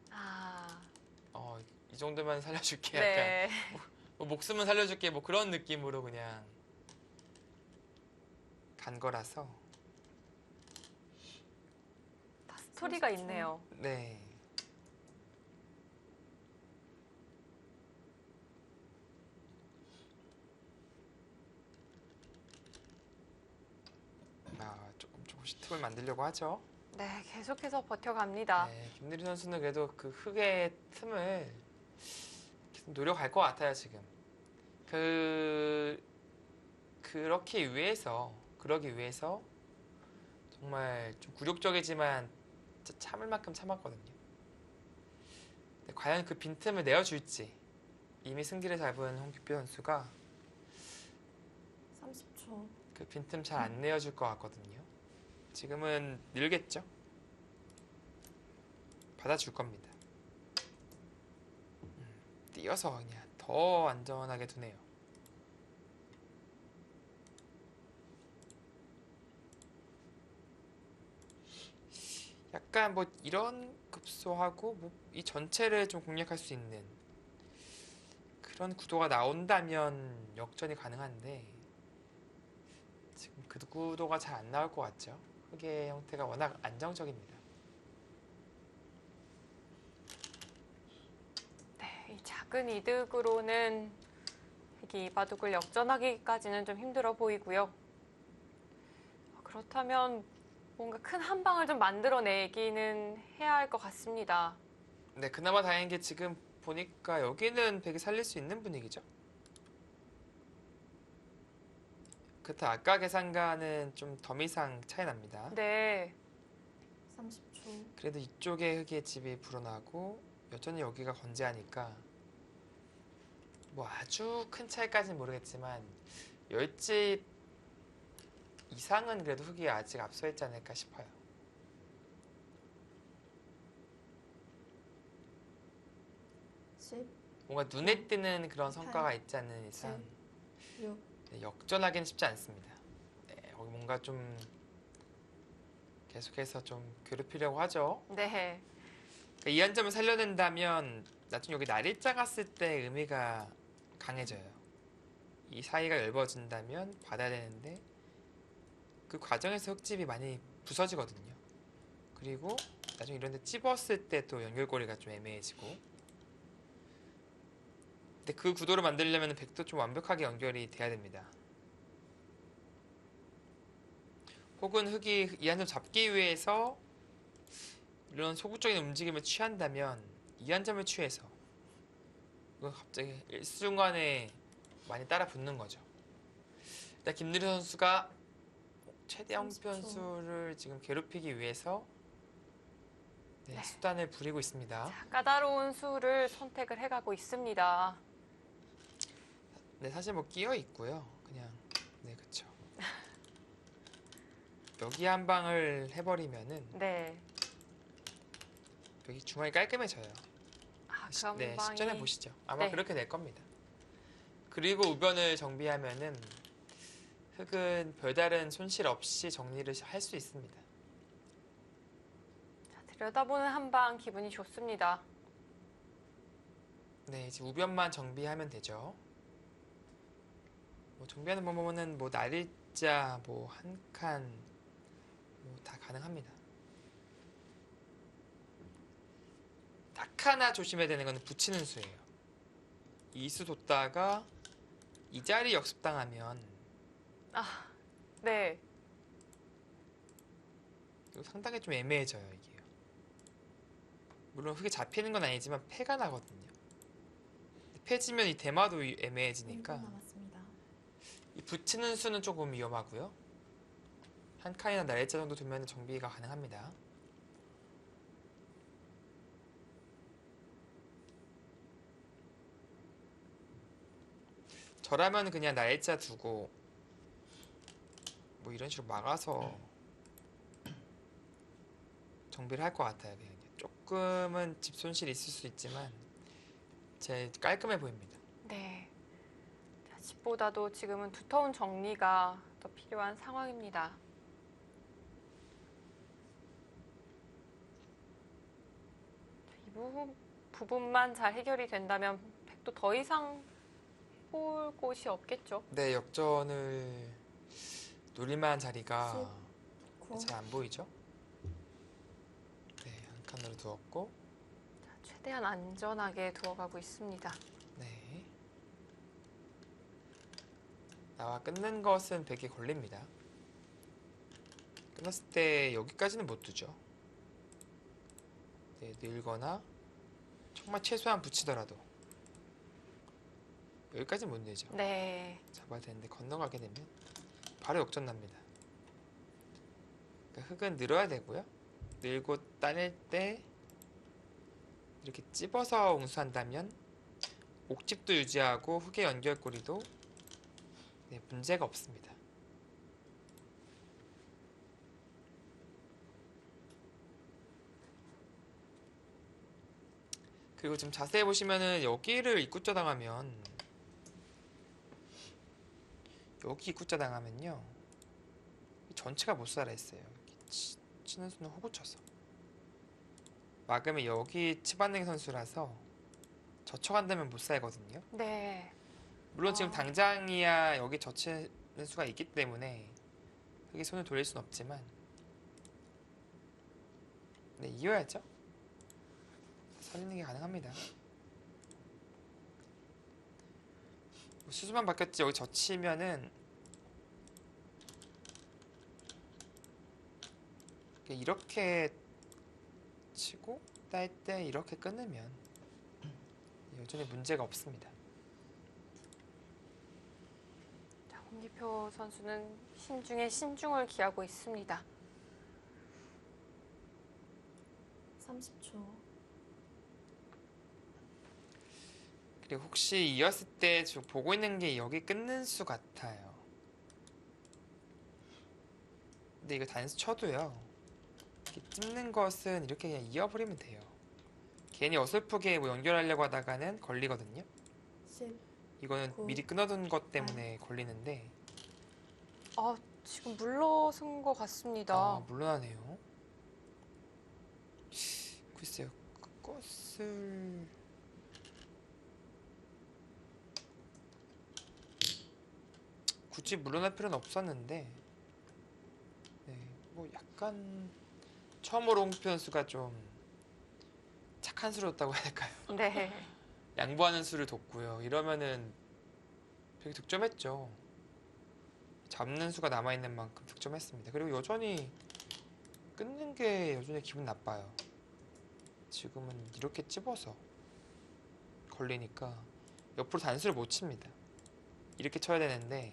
이 정도만 살려줄게 약간 네. 뭐 목숨은 살려줄게 뭐 그런 느낌으로 그냥 간 거라서 다 스토리가 있네요. 네. 조금씩 틈을 만들려고 하죠. 네, 계속해서 버텨갑니다. 네, 김누리 선수는 그래도 그 흙의 틈을 계속 노력할 것 같아요 지금. 그러기 위해서 정말 좀 굴욕적이지만 진짜 참을 만큼 참았거든요. 근데 과연 그 빈틈을 내어줄지 이미 승기를 잡은 홍기표 선수가 30초. 그 빈틈 잘 안 내어줄 것 같거든요. 지금은 늘겠죠. 받아줄 겁니다. 띄어서 그냥 더 안전하게 두네요. 약간 뭐 이런 급소하고 뭐 이 전체를 좀 공략할 수 있는 그런 구도가 나온다면 역전이 가능한데 지금 그 구도가 잘 안 나올 것 같죠. 흙의 형태가 워낙 안정적입니다. 네, 이 작은 이득으로는 이 바둑을 역전하기까지는 좀 힘들어 보이고요. 그렇다면 뭔가 큰 한 방을 좀 만들어내기는 해야 할 것 같습니다. 네, 그나마 다행인 게 지금 보니까 여기는 백이 살릴 수 있는 분위기죠. 그렇다 아까 계산과는 좀 더미상 차이 납니다. 네, 30초. 그래도 이쪽에 흙의 집이 불어나고 여전히 여기가 건재하니까 뭐 아주 큰 차이까지는 모르겠지만 10집 이상은 그래도 흙이 아직 앞서 있지 않을까 싶어요. 10, 뭔가 눈에 띄는 그런 성과가 있지 않는 이상 6, 역전하기는 쉽지 않습니다. 네, 거기 뭔가 좀 계속해서 좀 괴롭히려고 하죠. 네, 그러니까 이 한 점을 살려낸다면 나중에 여기 날일자 갔을 때 의미가 강해져요. 이 사이가 얇아진다면 받아야 되는데 그 과정에서 흙집이 많이 부서지거든요. 그리고 나중에 이런 데 찝었을 때 또 연결고리가 좀 애매해지고 근데 그 구도를 만들려면 백도 좀 완벽하게 연결이 돼야 됩니다. 혹은 흙이 이 한 점 잡기 위해서 이런 소극적인 움직임을 취한다면 이 한 점을 취해서 이건 갑자기 일순간에 많이 따라 붙는 거죠. 일단 김누리 선수가 최대한 30초. 변수를 지금 괴롭히기 위해서 수단을 부리고 있습니다. 자, 까다로운 수를 선택을 해가고 있습니다. 네, 사실 뭐 끼어 있고요. 그냥 그쵸. 여기 한 방을 해버리면은 네, 여기 중앙이 깔끔해져요. 그 네, 방이 식전해 보시죠. 아마 네. 그렇게 될 겁니다. 그리고 우변을 정비하면은 흙은 별다른 손실 없이 정리를 할 수 있습니다. 자, 들여다보는 한방 기분이 좋습니다. 네, 이제 우변만 정비하면 되죠. 뭐 정비하는 방법은 뭐 날일자 뭐 한 칸 뭐 다 가능합니다. 딱 하나 조심해야 되는 건 붙이는 수예요. 이 수 뒀다가 이 자리 역습당하면 네. 이거 상당히 좀 애매해져요, 이게요. 물론 흙이 잡히는 건 아니지만 패가 나거든요. 패지면 이 대마도 애매해지니까 1분 남았습니다. 이 붙이는 수는 조금 위험하고요. 한 칸이나 날짜 정도 두면 정비가 가능합니다. 저라면 그냥 날짜 두고 뭐 이런 식으로 막아서 정비를 할 것 같아요. 그냥 조금은 집 손실이 있을 수 있지만 제 깔끔해 보입니다. 네. 자, 집보다도 지금은 두터운 정리가 더 필요한 상황입니다. 부분만 잘 해결이 된다면 백도 더 이상 볼 곳이 없겠죠. 네, 역전을 노릴만한 자리가 9, 잘 안 보이죠? 네, 한 칸으로 두었고, 자, 최대한 안전하게 두어가고 있습니다. 네. 나와 끊는 것은 100에 걸립니다. 끊었을 때 여기까지는 못 두죠. 네, 늘거나 정말 최소한 붙이더라도 여기까지는 못 내죠. 네. 잡아야 되는데 건너가게 되면 바로 역전 납니다. 그러니까 흙은 늘어야 되고요. 늘고 따낼 때 이렇게 찝어서 웅수한다면 옥집도 유지하고 흙의 연결고리도 네, 문제가 없습니다. 그리고 지금 자세히 보시면은 여기를 입구자 당하면 여기 입구자 당하면요 전체가 못 살아 있어요. 치는 수는 호구쳐서 막으면 여기 치반능 선수라서 젖혀간다면 못 살거든요. 네. 물론 지금 당장이야 여기 젖히는 수가 있기 때문에 여기 손을 돌릴 수는 없지만 네 이어야죠. 살리는 게 가능합니다. 수수만 바뀌었지 여기 젖히면은 이렇게 치고 딸 때 이렇게 끊으면 여전히 문제가 없습니다. 자, 홍기표 선수는 신중에 신중을 기하고 있습니다. 30초. 그리고 혹시 이었을 때 지금 보고 있는 게 여기 끊는 수 같아요. 근데 이거 단수 쳐도요. 이렇게 찝는 것은 이렇게 그냥 이어버리면 돼요. 괜히 어설프게 뭐 연결하려고 하다가는 걸리거든요. 10, 이거는 9, 미리 끊어둔 것 때문에 걸리는데 지금 물러선 것 같습니다. 물러나네요. 글쎄요. 그것을 굳이 물러날 필요는 없었는데 네, 뭐 약간 처음으로 홍표 선수가 좀 착한 수를 뒀다고 해야 될까요? 네. 양보하는 수를 뒀고요. 이러면은 되게 득점했죠. 잡는 수가 남아있는 만큼 득점했습니다. 그리고 여전히 끊는 게 여전히 기분 나빠요. 지금은 이렇게 찝어서 걸리니까 옆으로 단수를 못 칩니다. 이렇게 쳐야 되는데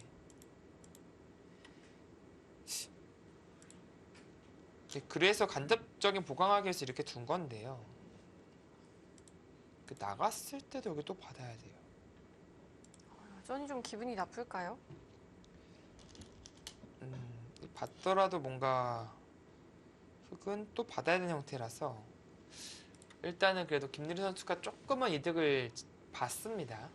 그래서 간접적인 보강하기 위해서 이렇게 둔 건데요. 나갔을 때도 여기 또 받아야 돼요. 여전히 좀 기분이 나쁠까요? 받더라도 뭔가 흙은 또 받아야 되는 형태라서 일단은 그래도 김유리 선수가 조금은 이득을 봤습니다.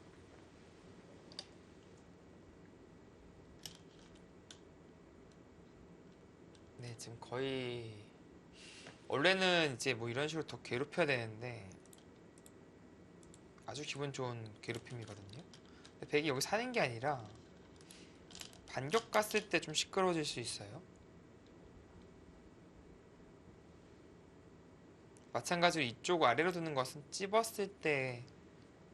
지금 거의 원래는 이제 뭐 이런 식으로 더 괴롭혀야 되는데 아주 기분 좋은 괴롭힘이거든요. 근데 백이 여기 사는 게 아니라 반격 갔을 때 좀 시끄러워질 수 있어요. 마찬가지로 이쪽 아래로 두는 것은 찝었을 때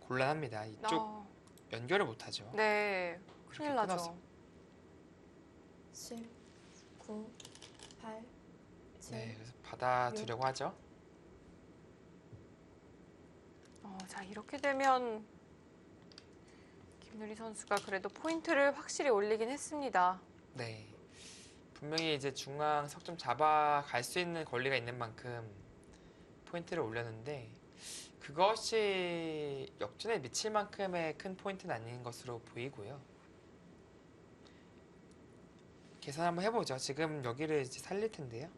곤란합니다. 이쪽 어, 연결을 못하죠. 네. 큰일 이렇게 나죠. 끊어서. 10, 9, 8, 7, 네, 그래서 받아두려고 하죠. 자, 이렇게 되면 김누리 선수가 그래도 포인트를 확실히 올리긴 했습니다. 네. 분명히 이제 중앙 석점 잡아갈 수 있는 권리가 있는 만큼 포인트를 올렸는데 그것이 역전에 미칠 만큼의 큰 포인트는 아닌 것으로 보이고요. 계산 한번 해보죠. 지금 여기를 이제 살릴 텐데요.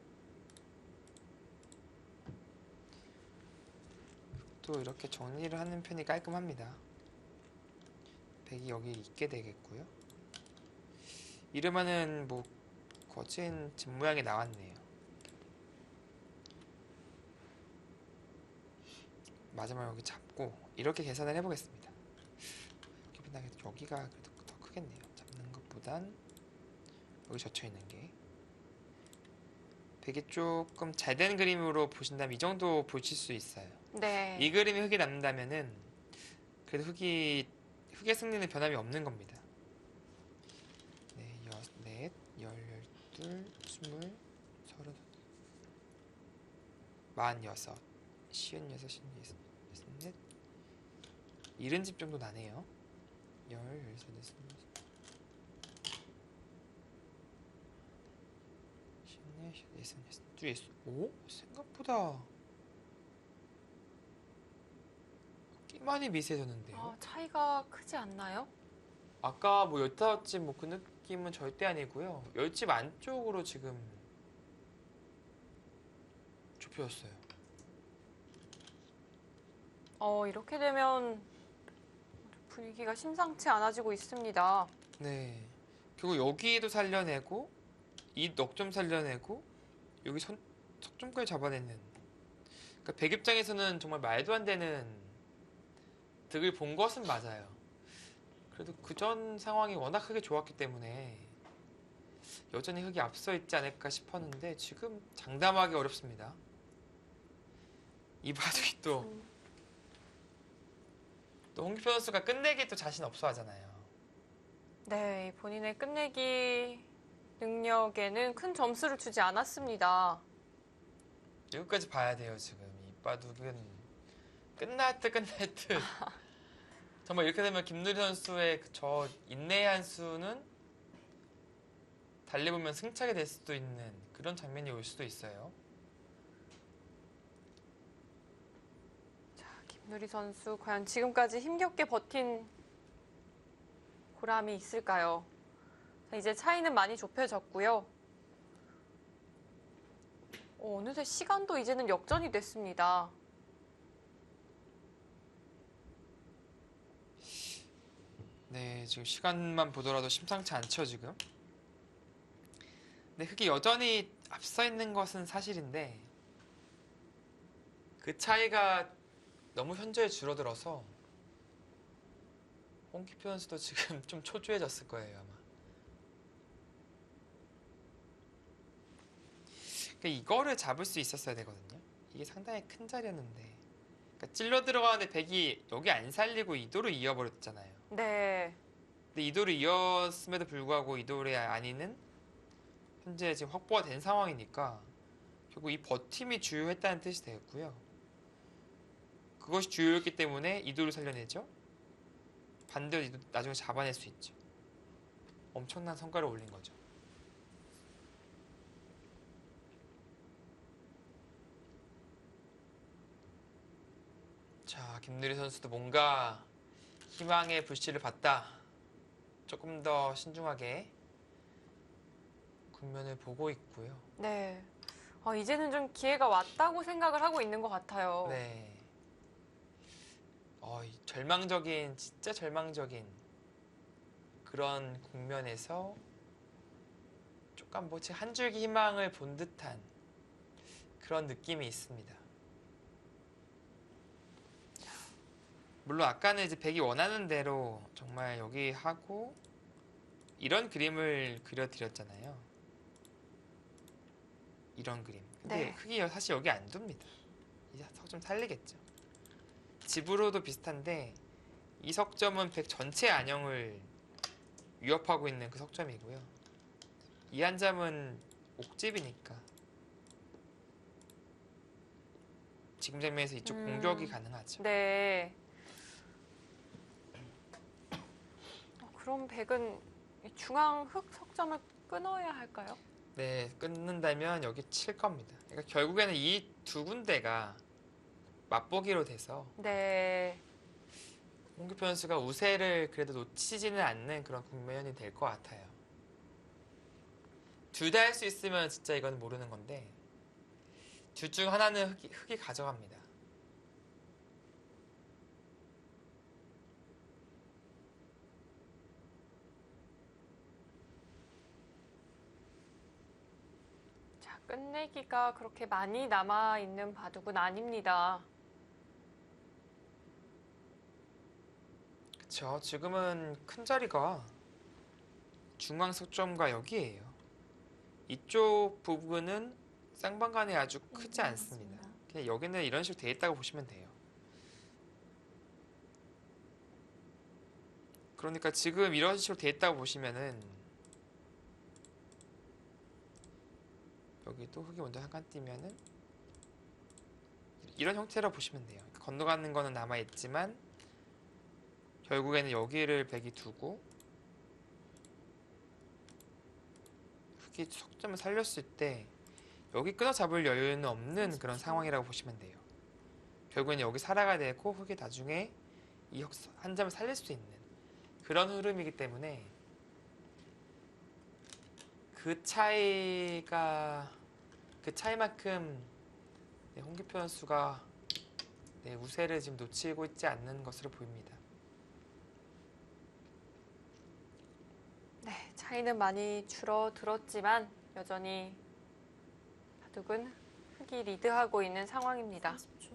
또 이렇게 정리를 하는 편이 깔끔합니다. 백이 여기 있게 되겠고요. 이러면은 뭐 거진 집 모양이 나왔네요. 마지막 여기 잡고 이렇게 계산을 해보겠습니다. 여기가 그래도 더 크겠네요. 잡는 것보단 여기 젖혀 있는 게 백이 조금 잘 된 그림으로 보신다면 이 정도 보실 수 있어요. 네. 이 그림이 흙이 남는다면은 그래도 흙의 승리는 변함이 없는 겁니다. 네, 넷, 열둘, 스물, 서른, 46, 56, 64, 70집 정도 나네요. 13, 14, 65? 생각보다 꽤 많이 미세해졌는데요. 차이가 크지 않나요? 아까 뭐 15집 뭐 그 느낌은 절대 아니고요. 10집 안쪽으로 지금 좁혀졌어요. 이렇게 되면 분위기가 심상치 않아지고 있습니다. 네. 그리고 여기도 살려내고 이 넉점 살려내고 여기 석점까지 잡아내는. 그러니까 백 입장에서는 정말 말도 안 되는 득을 본 것은 맞아요. 그래도 그전 상황이 워낙 크게 좋았기 때문에 여전히 흙이 앞서 있지 않을까 싶었는데 지금 장담하기 어렵습니다. 이 바둑이 또 홍기표 선수가 끝내기 또 자신 없어 하잖아요. 네, 본인의 끝내기 능력에는 큰 점수를 주지 않았습니다. 여기까지 봐야 돼요. 지금 이 바둑은 끝날 듯 정말 이렇게 되면 김누리 선수의 저 인내의 한 수는 달리보면 승차게 될 수도 있는 그런 장면이 올 수도 있어요. 김누리 선수 과연 지금까지 힘겹게 버틴 보람이 있을까요? 자, 이제 차이는 많이 좁혀졌고요. 어느새 시간도 이제는 역전이 됐습니다. 네, 지금 시간만 보더라도 심상치 않죠, 지금. 근데 흙이 여전히 앞서 있는 것은 사실인데 그 차이가 너무 현저히 줄어들어서 홍기표 선수도 지금 좀 초조해졌을 거예요, 아마. 그러니까 이거를 잡을 수 있었어야 되거든요. 이게 상당히 큰 자리였는데. 그러니까 찔러 들어가는데 백이 여기 안 살리고 이도로 이어버렸잖아요. 네. 근데 이도로 이었음에도 불구하고 이도의 안위는 현재 지금 확보가 된 상황이니까 결국 이 버팀이 주요했다는 뜻이 되겠고요. 그것이 주요했기 때문에 이도를 살려내죠. 반대로 이도 나중에 잡아낼 수 있죠. 엄청난 성과를 올린 거죠. 자, 김누리 선수도 뭔가 희망의 불씨를 봤다. 조금 더 신중하게 국면을 보고 있고요. 네. 이제는 좀 기회가 왔다고 생각을 하고 있는 것 같아요. 네. 이 절망적인, 진짜 절망적인 그런 국면에서 약간 뭐 지금 한 줄기 희망을 본 듯한 그런 느낌이 있습니다. 물론 아까는 이제 백이 원하는 대로 정말 여기 하고 이런 그림을 그려드렸잖아요. 이런 그림. 근데 네. 흙이 사실 여기 안 둡니다. 이 석점 살리겠죠. 집으로도 비슷한데 이 석점은 백 전체 안형을 위협하고 있는 그 석점이고요. 이 한 점은 옥집이니까 지금 장면에서 이쪽 공격이 가능하죠. 네. 그럼 백은 이 중앙 흙 석점을 끊어야 할까요? 네, 끊는다면 여기 칠 겁니다. 그러니까 결국에는 이 두 군데가 맛보기로 돼서 네. 홍기표 선수가 우세를 그래도 놓치지는 않는 그런 국면이 될 것 같아요. 둘 다 할 수 있으면 진짜 이건 모르는 건데 둘 중 하나는 흙이 가져갑니다. 자, 끝내기가 그렇게 많이 남아 있는 바둑은 아닙니다. 그쵸. 지금은 큰 자리가 중앙 석점과 여기에요. 이쪽 부분은 쌍방간에 아주 크지 않습니다. 그냥 여기는 이런 식으로 돼 있다고 보시면 돼요. 그러니까 지금 이런 식으로 돼 있다고 보시면은 여기도 흙이 먼저 한 칸 띄면은 이런 형태로 보시면 돼요. 건너가는 거는 남아 있지만 결국에는 여기를 백이 두고 흙이 석점을 살렸을 때 여기 끊어 잡을 여유는 없는 그런 상황이라고 보시면 돼요. 결국에는 여기 살아가야 되고 흙이 나중에 이 한 점을 살릴 수 있는 그런 흐름이기 때문에 그 차이만큼 홍기표 선수가 우세를 지금 놓치고 있지 않는 것으로 보입니다. 네, 차이는 많이 줄어들었지만 여전히 바둑은 흙이 리드하고 있는 상황입니다. 30초.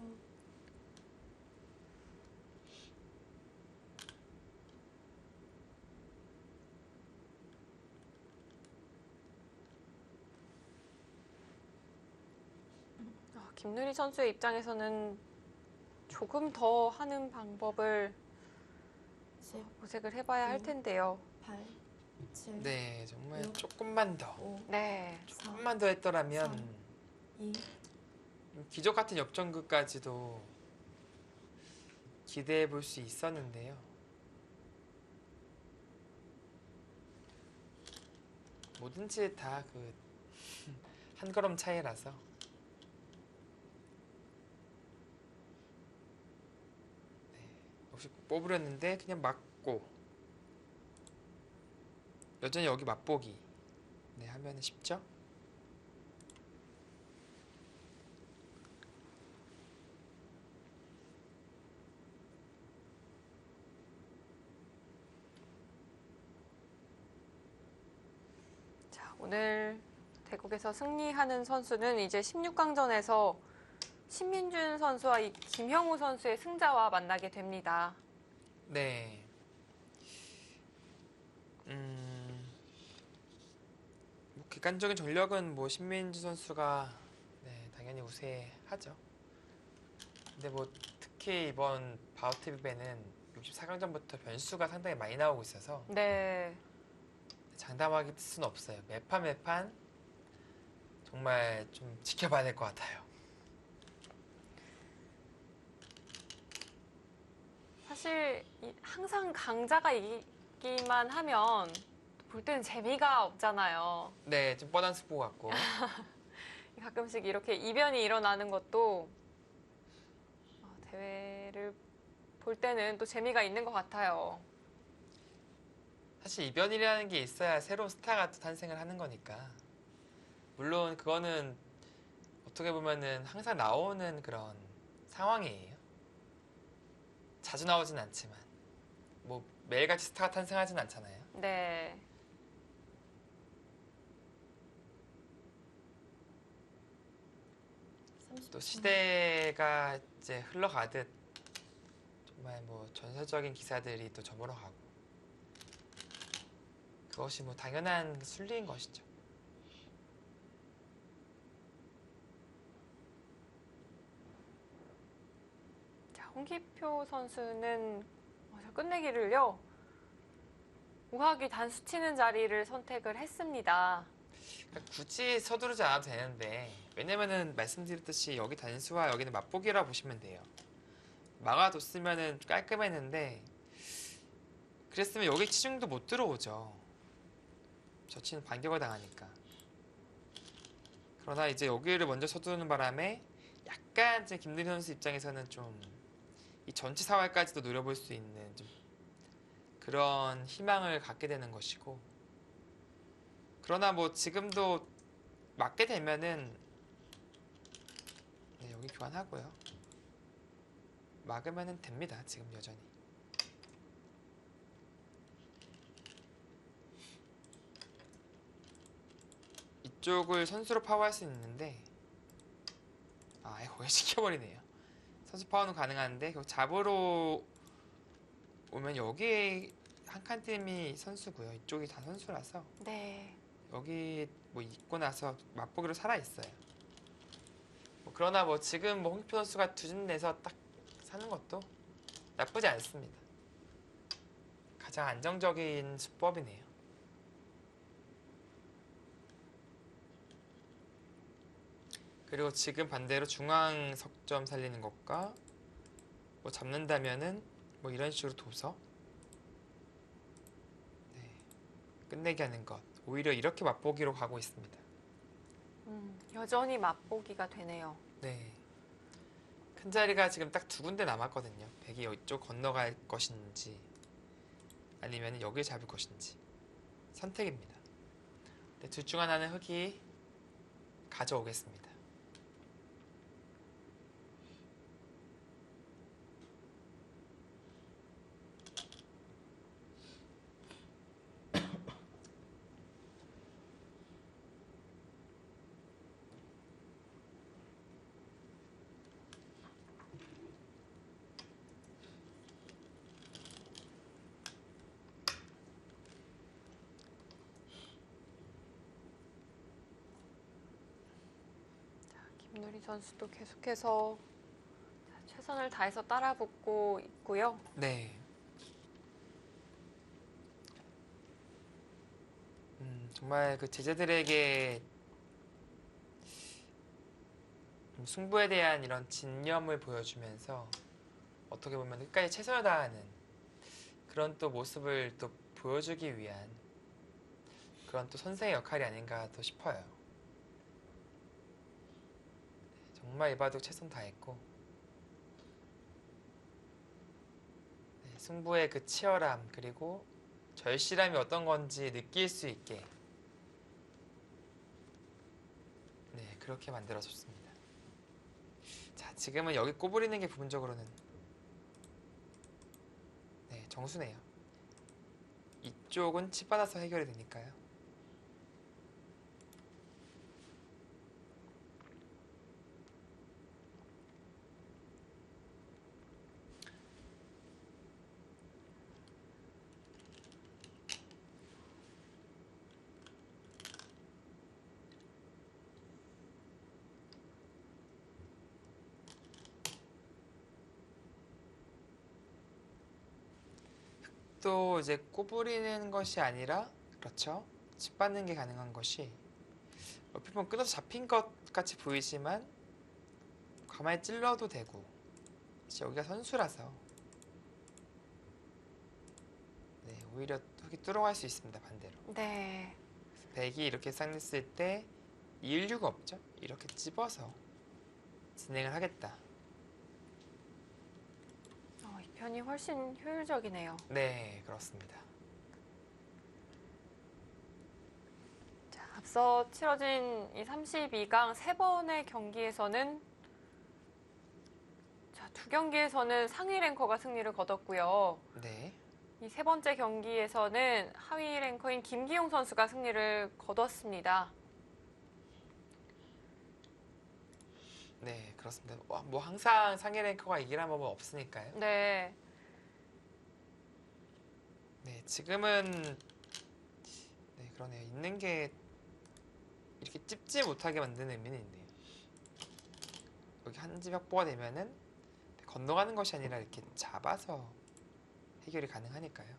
김누리 선수의 입장에서는 조금 더 하는 방법을 10, 모색을 해봐야 할 텐데요. 8, 7, 네, 정말 육, 조금만 더 5, 네. 4, 조금만 더 했더라면 2, 기적 같은 역전극까지도 기대해 볼 수 있었는데요. 뭐든지 다 한 걸음 차이라서 역시 뽑으렸는데 그냥 맞고 여전히 여기 맛보기 하면은 쉽죠? 자, 오늘 대국에서 승리하는 선수는 이제 16강전에서 신민준 선수와 이 김형우 선수의 승자와 만나게 됩니다. 네. 뭐 객관적인 전력은 뭐 신민주 선수가 당연히 우세하죠. 근데 뭐 특히 이번 바우트비베는 64강전부터 변수가 상당히 많이 나오고 있어서 네. 장담하기 수는 없어요. 매판 정말 좀 지켜봐야 될 것 같아요. 사실 항상 강자가 이기기만 하면 볼 때는 재미가 없잖아요. 네, 좀 뻔한 승부 같고. 가끔씩 이렇게 이변이 일어나는 것도 대회를 볼 때는 또 재미가 있는 것 같아요. 사실 이변이라는 게 있어야 새로운 스타가 또 탄생을 하는 거니까. 물론 그거는 어떻게 보면은 항상 나오는 그런 상황이에요. 자주 나오진 않지만 뭐 매일같이 스타가 탄생하진 않잖아요. 네. 또 시대가 이제 흘러가듯 정말 뭐 전설적인 기사들이 또 저물어 가고 그것이 뭐 당연한 순리인 것이죠. 자, 홍기표 선수는 끝내기를요. 우하기 단수 치는 자리를 선택을 했습니다. 그러니까 굳이 서두르지 않아도 되는데 왜냐면은 말씀드렸듯이 여기 단수와 여기는 맛보기라 보시면 돼요. 막아뒀으면은 깔끔했는데 그랬으면 여기 치중도 못 들어오죠. 저 치는 반격을 당하니까. 그러나 이제 여기를 먼저 서두르는 바람에 약간 이제 김대리 선수 입장에서는 좀 이 전체 사활까지도 노려볼 수 있는 좀 그런 희망을 갖게 되는 것이고, 그러나 뭐 지금도 맞게 되면은 네, 여기 교환하고요. 막으면은 됩니다. 지금 여전히. 이쪽을 선수로 파워할 수 있는데 아예 오해시켜버리네요. 선수 파워는 가능한데 잡으러 오면 여기에 한 칸 뜸이 선수고요. 이쪽이 다 선수라서 네. 여기 뭐 있고 나서 맛보기로 살아있어요. 뭐 그러나 뭐 지금 뭐 홍기표 선수가 두진 내서 딱 사는 것도 나쁘지 않습니다. 가장 안정적인 수법이네요. 그리고 지금 반대로 중앙 석점 살리는 것과 뭐 잡는다면은 뭐 이런 식으로 둬서 네, 끝내게 하는 것. 오히려 이렇게 맛보기로 가고 있습니다. 여전히 맛보기가 되네요. 네. 큰 자리가 지금 딱 두 군데 남았거든요. 백이 이쪽 건너갈 것인지 아니면 여길 잡을 것인지 선택입니다. 네, 둘 중 하나는 흑이 가져오겠습니다. 김누리 선수도 계속해서 최선을 다해서 따라붙고 있고요. 네. 정말 그 제자들에게 승부에 대한 이런 진념을 보여주면서 어떻게 보면 끝까지 최선을 다하는 그런 또 모습을 또 보여주기 위한 그런 또 선생의 역할이 아닌가 또 싶어요. 정말 이바둑 최선 다했고 네, 승부의 그 치열함 그리고 절실함이 어떤 건지 느낄 수 있게 네 그렇게 만들어줬습니다. 자 지금은 여기 꼬부리는 게 부분적으로는 네 정수네요. 이쪽은 치 받아서 해결이 되니까요. 또 이제 꼬부리는 것이 아니라 그렇죠. 짓받는 게 가능한 것이 옆에 보면 끊어서 잡힌 것 같이 보이지만 가만히 찔러도 되고 이제 여기가 선수라서 네 오히려 흙이 뚫어갈 수 있습니다. 반대로 네. 백이 이렇게 쌍냈을 때 이을류가 없죠. 이렇게 찝어서 진행을 하겠다. 이 편이 훨씬 효율적이네요. 네 그렇습니다. 자, 앞서 치러진 이 32강 세 번의 경기에서는 두 경기에서는 상위 랭커가 승리를 거뒀고요. 네. 이 세 번째 경기에서는 하위 랭커인 김기용 선수가 승리를 거뒀습니다. 네, 그렇습니다. 뭐 항상 상위 랭커가 이기라는 법은 없으니까요. 네. 네, 지금은 네, 그러네요. 있는 게 이렇게 찝지 못하게 만드는 의미는 있네요. 여기 한 집 확보가 되면은 건너가는 것이 아니라 이렇게 잡아서 해결이 가능하니까요.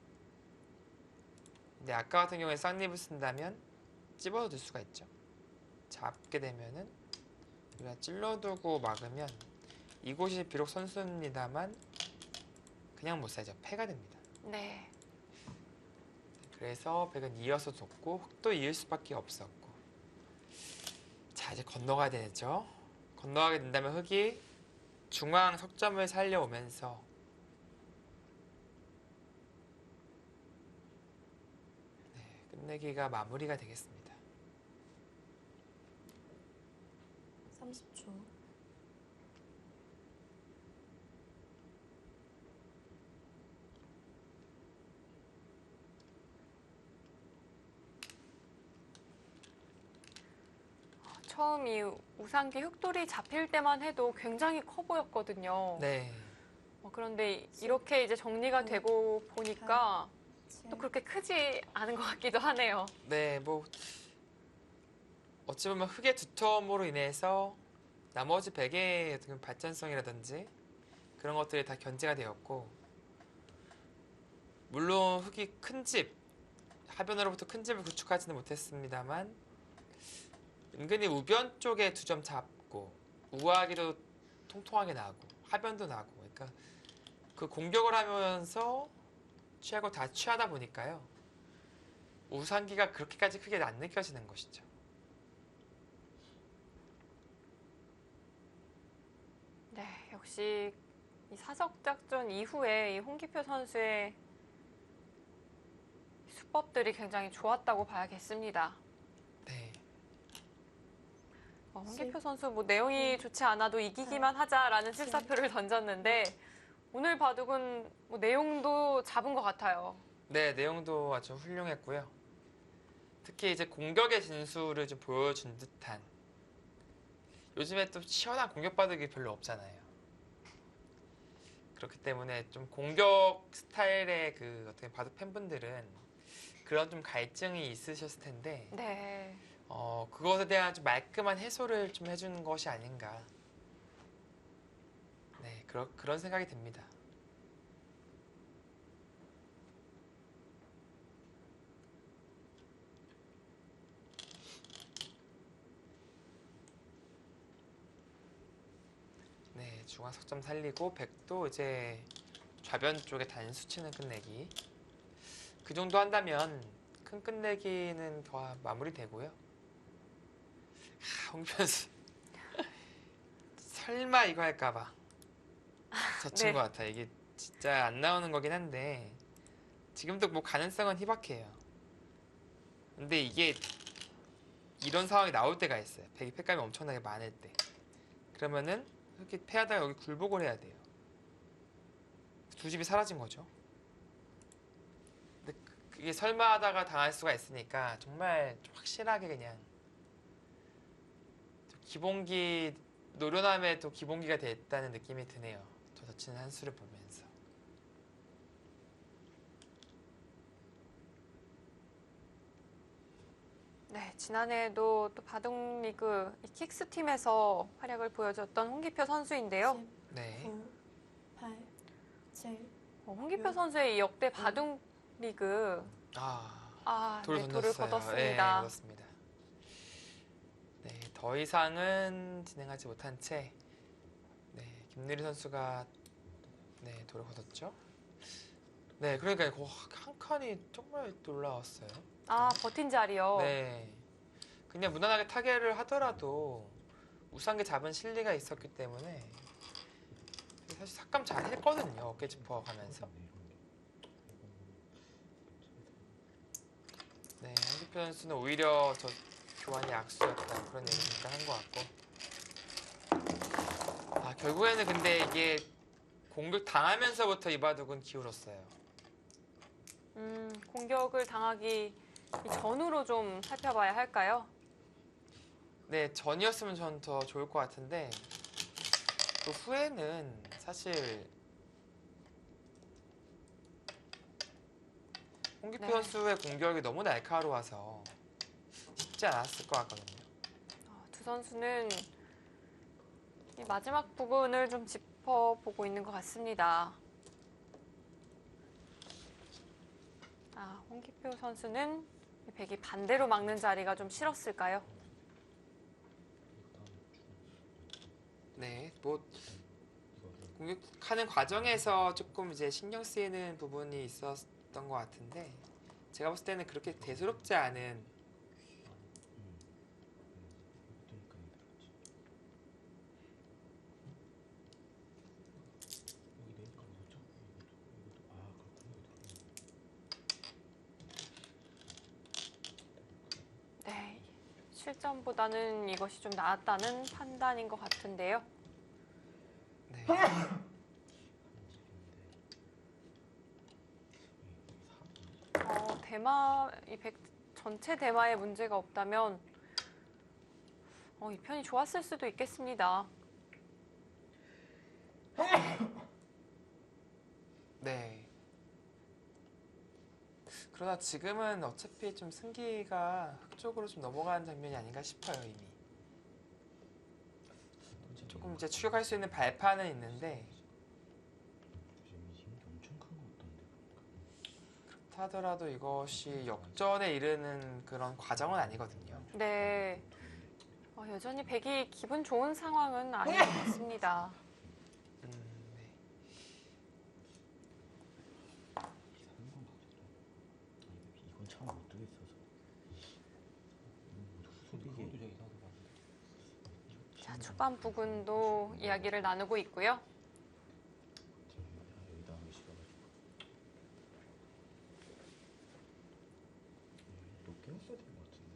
근데 아까 같은 경우에 쌍립을 쓴다면 찝어도 둘 수가 있죠. 잡게 되면은 우리가 찔러두고 막으면 이곳이 비록 선수입니다만 그냥 못 살죠. 패가 됩니다. 네. 그래서 백은 이어서 뒀고 흑도 이을 수밖에 없었고, 자 이제 건너가야 되죠. 건너가게 된다면 흑이 중앙 석점을 살려오면서 네, 끝내기가 마무리가 되겠습니다. 30초. 처음 이 우상기 흑돌이 잡힐 때만 해도 굉장히 커 보였거든요. 네, 그런데 이렇게 이제 정리가 되고 보니까 또 그렇게 크지 않은 것 같기도 하네요. 네, 뭐 어찌 보면 흑의 두텀으로 인해서 나머지 백의 어떤 발전성이라든지 그런 것들이 다 견제가 되었고, 물론 흑이 큰 집, 하변으로부터 큰 집을 구축하지는 못했습니다만 은근히 우변 쪽에 2점 잡고 우아하기도 통통하게 나고 하변도 나고, 그러니까 그 공격을 하면서 취하고 다 취하다 보니까요, 우상기가 그렇게까지 크게 안 느껴지는 것이죠. 네, 역시 이 사석 작전 이후에 이 홍기표 선수의 수법들이 굉장히 좋았다고 봐야겠습니다. 네, 홍기표 선수 뭐 내용이 좋지 않아도 이기기만 하자라는 실사표를 던졌는데 오늘 바둑은 뭐 내용도 잡은 것 같아요. 네, 내용도 아주 훌륭했고요. 특히 이제 공격의 진수를 좀 보여준 듯한, 요즘에 또 시원한 공격 바둑이 별로 없잖아요. 그렇기 때문에 좀 공격 스타일의 그 어떻게 바둑 팬분들은 그런 좀 갈증이 있으셨을 텐데, 네. 그것에 대한 좀 말끔한 해소를 좀 해주는 것이 아닌가. 네, 그런 생각이 듭니다. 네, 중앙 석점 살리고 백도 이제 좌변 쪽에 단수 치는 끝내기. 그 정도 한다면 큰 끝내기는 더 마무리되고요. 홍편수 설마 이거 할까봐 젖힌 네. 것 같아. 이게 진짜 안 나오는 거긴 한데 지금도 뭐 가능성은 희박해요. 근데 이게 이런 상황이 나올 때가 있어요. 백이 패감이 엄청나게 많을 때. 그러면은 이렇게 패하다가 여기 굴복을 해야 돼요. 두 집이 사라진 거죠. 근데 그게 설마 하다가 당할 수가 있으니까 정말 좀 확실하게 그냥 기본기 노련함에 또 기본기가 됐다는 느낌이 드네요. 저 젖히는 한 수를 보면서. 네, 지난해에도 또 바둑리그 이 킥스 팀에서 활약을 보여줬던 홍기표 선수인데요. 10, 네. 9, 8, 7, 홍기표 선수의 이 역대 바둑리그 돌을 네, 던졌어요. 돌을 걷었습니다. 네, 그렇습니다. 네, 더 이상은 진행하지 못한 채 네, 김유리 선수가 네, 돌을 걷었죠. 네, 그러니까 한 칸이 정말 놀라웠어요. 버틴 자리요. 네, 그냥 무난하게 타결을 하더라도 우상계 잡은 실리가 있었기 때문에 사실 삭감 잘 했거든요. 어깨 짚어 가면서. 네, 홍기표 선수는 오히려 저 교환이 악수였다 그런 얘기 잠깐 한 것 같고, 결국에는 근데 이게 공격 당하면서부터 이 바둑은 기울었어요. 공격을 당하기 전으로 좀 살펴봐야 할까요? 네, 전이었으면 전 더 좋을 것 같은데 그 후에는 사실 홍기표 네. 선수의 공격이 너무 날카로워서 쉽지 않았을 것 같거든요. 두 선수는 이 마지막 부분을 좀 짚어보고 있는 것 같습니다. 홍기표 선수는 이 백이 반대로 막는 자리가 좀 싫었을까요? 네, 뭐 공격하는 과정에서 조금 이제 신경 쓰이는 부분이 있었던 것 같은데 제가 봤을 때는 그렇게 대수롭지 않은 네, 실전보다는 이것이 좀 나았다는 판단인 것 같은데요. 네. 이 백 전체 대마에 문제가 없다면 이 편이 좋았을 수도 있겠습니다. 네. 그러나 지금은 어차피 좀 승기가 흑쪽으로 좀 넘어가는 장면이 아닌가 싶어요, 이미. 조금 이제 추격할 수 있는 발판은 있는데 그렇다 하더라도 이것이 역전에 이르는 그런 과정은 아니거든요. 네, 여전히 백이 기분 좋은 상황은 아닌 것 같습니다. 네. 이건 참 못 두겠어서. 이게 자, 초반 부분도 이야기를 나누고 있고요. 여기다 하기 싫어가지고. 높게 했어야 될 것 같은데.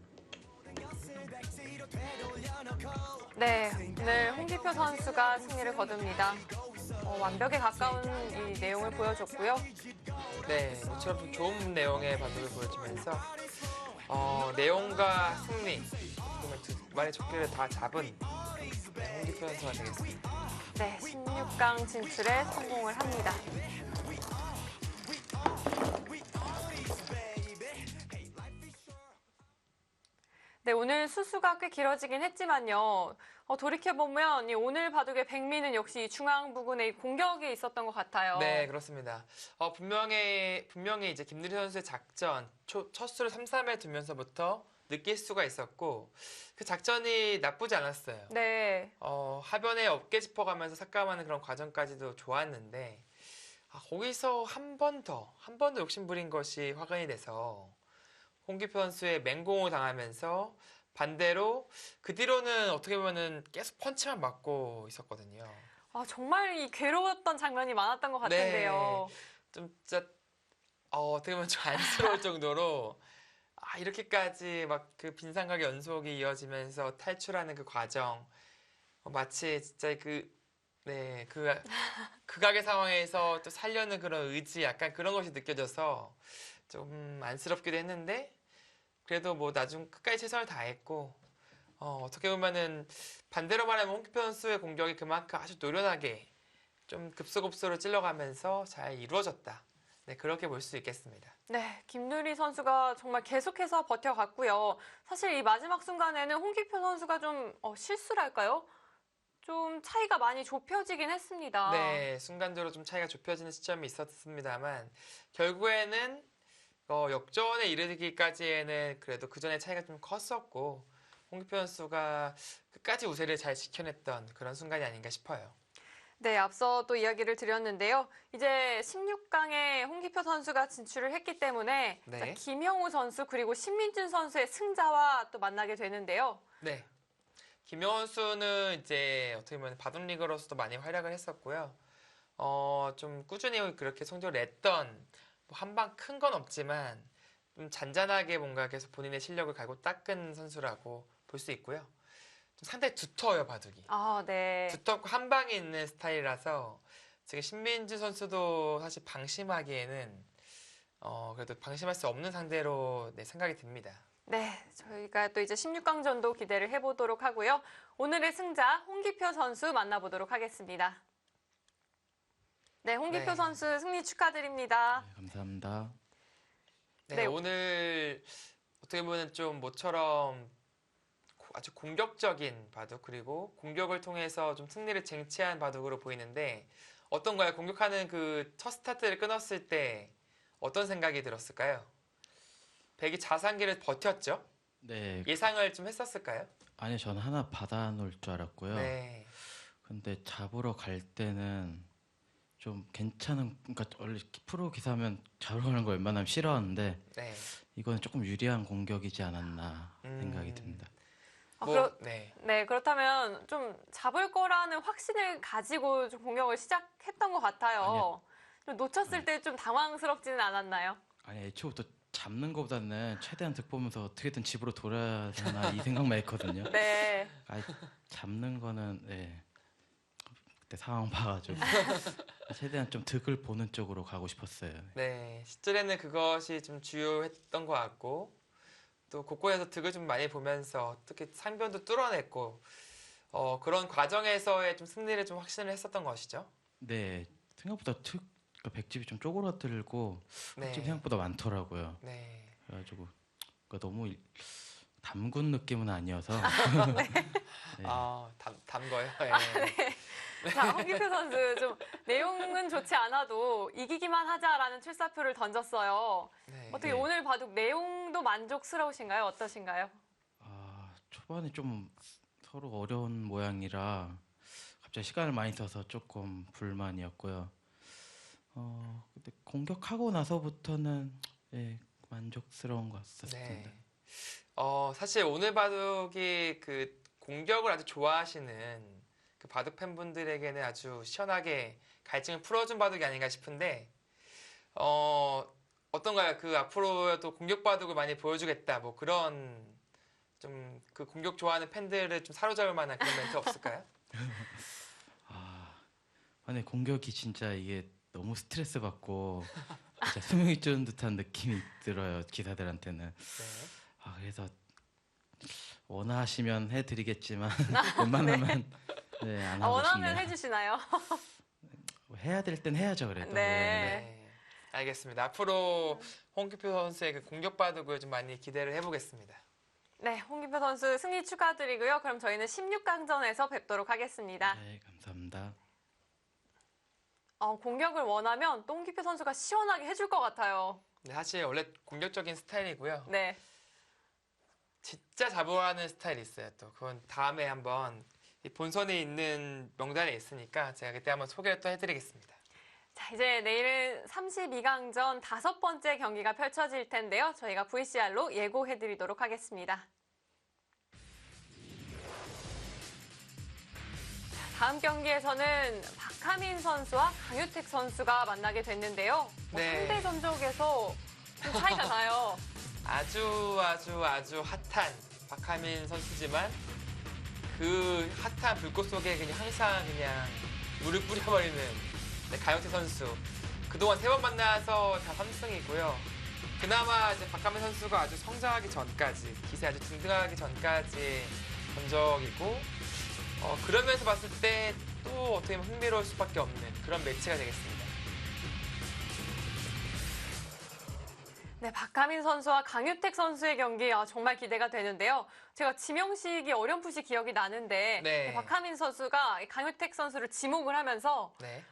네, 오늘 홍기표 선수가 승리를 거둡니다. 완벽에 가까운 이 내용을 보여줬고요. 네, 모처럼 좀 좋은 내용의 반복을 보여주면서 내용과 승리, 그러면 두 마리 족기를 다 잡은 홍기표 선수가 되겠습니다. 네, 16강 진출에 성공을 합니다. 네, 오늘 수수가 꽤 길어지긴 했지만요. 돌이켜보면 오늘 바둑의 백미는 역시 중앙 부근에 공격이 있었던 것 같아요. 네, 그렇습니다. 분명히 이제 김누리 선수의 작전, 첫 수를 3-3에 두면서부터 느낄 수가 있었고 그 작전이 나쁘지 않았어요. 네. 하변에 어깨 짚어가면서 삭감하는 그런 과정까지도 좋았는데 거기서 한 번 더 욕심 부린 것이 화근이 돼서 홍기표 선수의 맹공을 당하면서 반대로 그 뒤로는 어떻게 보면은 계속 펀치만 맞고 있었거든요. 정말 이 괴로웠던 장면이 많았던 것 같은데요. 좀 진짜 어떻게 보면 좀 안쓰러울 정도로 이렇게까지 막 그 빈상각 연속이 이어지면서 탈출하는 그 과정 마치 진짜 극악의 상황에서 또 살려는 그런 의지 약간 그런 것이 느껴져서 좀 안쓰럽기도 했는데 그래도 뭐 나중 끝까지 최선을 다했고 어떻게 보면은 반대로 말하면 홍기표 선수의 공격이 그만큼 아주 노련하게 좀 급소급소로 찔러가면서 잘 이루어졌다. 네, 그렇게 볼 수 있겠습니다. 네, 김누리 선수가 정말 계속해서 버텨갔고요. 사실 이 마지막 순간에는 홍기표 선수가 좀 실수랄까요? 좀 차이가 많이 좁혀지긴 했습니다. 네, 순간적으로 좀 차이가 좁혀지는 시점이 있었습니다만 결국에는 역전에 이르기까지에는 그래도 그 전에 차이가 좀 컸었고 홍기표 선수가 끝까지 우세를 잘 지켜냈던 그런 순간이 아닌가 싶어요. 네, 앞서 또 이야기를 드렸는데요. 이제 16강에 홍기표 선수가 진출을 했기 때문에 네. 자, 김형우 선수 그리고 신민준 선수의 승자와 또 만나게 되는데요. 네. 김영원 선수는 이제 어떻게 보면 바둑리그로서도 많이 활약을 했었고요. 좀 꾸준히 그렇게 성적을 냈던 뭐 한방 큰 건 없지만 좀 잔잔하게 뭔가 계속 본인의 실력을 갈고 닦은 선수라고 볼 수 있고요. 좀 상당히 두터워요, 바둑이. 네. 두텁고 한 방이 있는 스타일이라서 지금 신민준 선수도 사실 방심하기에는 그래도 방심할 수 없는 상대로 내 생각이 듭니다. 네, 저희가 또 이제 16강전도 기대를 해보도록 하고요. 오늘의 승자 홍기표 선수 만나보도록 하겠습니다. 네, 홍기표 네. 선수 승리 축하드립니다. 네, 감사합니다. 네, 네. 오늘 어떻게 보면 좀 모처럼 아주 공격적인 바둑 그리고 공격을 통해서 좀 승리를 쟁취한 바둑으로 보이는데 어떤가요? 공격하는 그 첫 스타트를 끊었을 때 어떤 생각이 들었을까요? 백이 자산기를 버텼죠? 네, 예상을 좀 했었을까요? 아니 저는 하나 받아놓을 줄 알았고요. 네. 근데 잡으러 갈 때는 좀 괜찮은, 그러니까 원래 프로 기사면 잡으러 가는 거 웬만하면 싫어하는데 네. 이거는 조금 유리한 공격이지 않았나 생각이 음. 듭니다. 네. 네, 그렇다면 좀 잡을 거라는 확신을 가지고 좀 공격을 시작했던 것 같아요. 아니요. 좀 놓쳤을 때 좀 당황스럽지는 않았나요? 아니 애초부터 잡는 것보다는 최대한 득 보면서 어떻게든 집으로 돌아야 되나 이 생각만 했거든요. 네. 아니, 잡는 거는 네. 그때 상황 봐가지고 최대한 좀 득을 보는 쪽으로 가고 싶었어요. 네. 실전에는 그것이 좀 주요했던 것 같고 또 곳곳에서 득을 좀 많이 보면서 특히 상변도 뚫어냈고 그런 과정에서의 좀 승리를 좀 확신을 했었던 것이죠. 네, 생각보다 그러니까 백집이 좀 쪼그라들고 네. 흑집이 생각보다 많더라고요. 네. 그래가지고 그러니까 너무 담근 느낌은 아니어서 네. 담거요. 네. 자, 홍기표 선수 좀 내용은 좋지 않아도 이기기만 하자라는 출사표를 던졌어요. 네. 어떻게 네. 오늘 바둑 내용도 만족스러우신가요? 어떠신가요? 초반에 좀 서로 어려운 모양이라 갑자기 시간을 많이 써서 조금 불만이었고요. 근데 공격하고 나서부터는 예, 만족스러운 것 같습니다. 네. 사실 오늘 바둑이 그 공격을 아주 좋아하시는 그 바둑 팬분들에게는 아주 시원하게 갈증을 풀어준 바둑이 아닌가 싶은데, 어떤가요? 그 앞으로도 공격 바둑을 많이 보여주겠다. 뭐 그런 좀 그 공격 좋아하는 팬들을 좀 사로잡을 만한 그런 멘트 없을까요? 아니 공격이 진짜 이게 너무 스트레스 받고 진짜 수명이 쫓는 듯한 느낌이 들어요 기사들한테는. 네. 그래서 원하시면 해드리겠지만 웬만하면 네, 안 하고 원하면 싶네요. 해주시나요? 해야 될 땐 해야죠 그래도. 네. 네. 알겠습니다. 앞으로 홍기표 선수의 그 공격 바둑을 좀 많이 기대를 해보겠습니다. 네, 홍기표 선수 승리 축하드리고요. 그럼 저희는 16강전에서 뵙도록 하겠습니다. 네, 감사합니다. 공격을 원하면 또 홍기표 선수가 시원하게 해줄 것 같아요. 네, 사실 원래 공격적인 스타일이고요. 네. 진짜 잡으라는 스타일이 있어요. 또 그건 다음에 한번 이 본선에 있는 명단에 있으니까 제가 그때 한번 소개를 또 해드리겠습니다. 자, 이제 내일은 32강전 5번째 경기가 펼쳐질 텐데요. 저희가 VCR로 예고해드리도록 하겠습니다. 다음 경기에서는 박하민 선수와 강유택 선수가 만나게 됐는데요. 네. 상대 전적에서 좀 차이가 나요. 아주 핫한 박하민 선수지만 그 핫한 불꽃 속에 그냥 항상 그냥 물을 뿌려버리는 강혁태 선수. 그동안 3번 만나서 다 3승이고요. 그나마 이제 박하민 선수가 아주 성장하기 전까지, 기세 아주 등등하기 전까지 전적이고, 그러면서 봤을 때 또 어떻게 보면 흥미로울 수밖에 없는 그런 매치가 되겠습니다. 네, 박하민 선수와 강유택 선수의 경기 정말 기대가 되는데요. 제가 지명식이 어렴풋이 기억이 나는데 네. 박하민 선수가 강유택 선수를 지목을 하면서 네.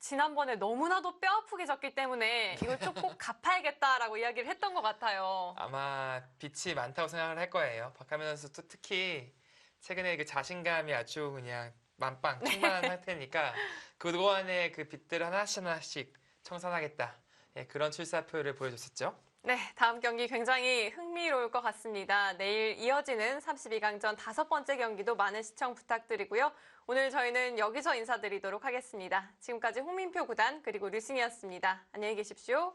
지난번에 너무나도 뼈 아프게 졌기 때문에 이걸 좀 꼭 갚아야겠다라고 이야기를 했던 것 같아요. 아마 빛이 많다고 생각을 할 거예요. 박하민 선수도 특히 최근에 그 자신감이 아주 그냥 만빵 충만한 상태니까 그동안의 그 빛들을 하나씩 청산하겠다. 예, 그런 출사표를 보여줬었죠. 네, 다음 경기 굉장히 흥미로울 것 같습니다. 내일 이어지는 32강전 5번째 경기도 많은 시청 부탁드리고요. 오늘 저희는 여기서 인사드리도록 하겠습니다. 지금까지 홍민표 구단 그리고 류승이었습니다. 안녕히 계십시오.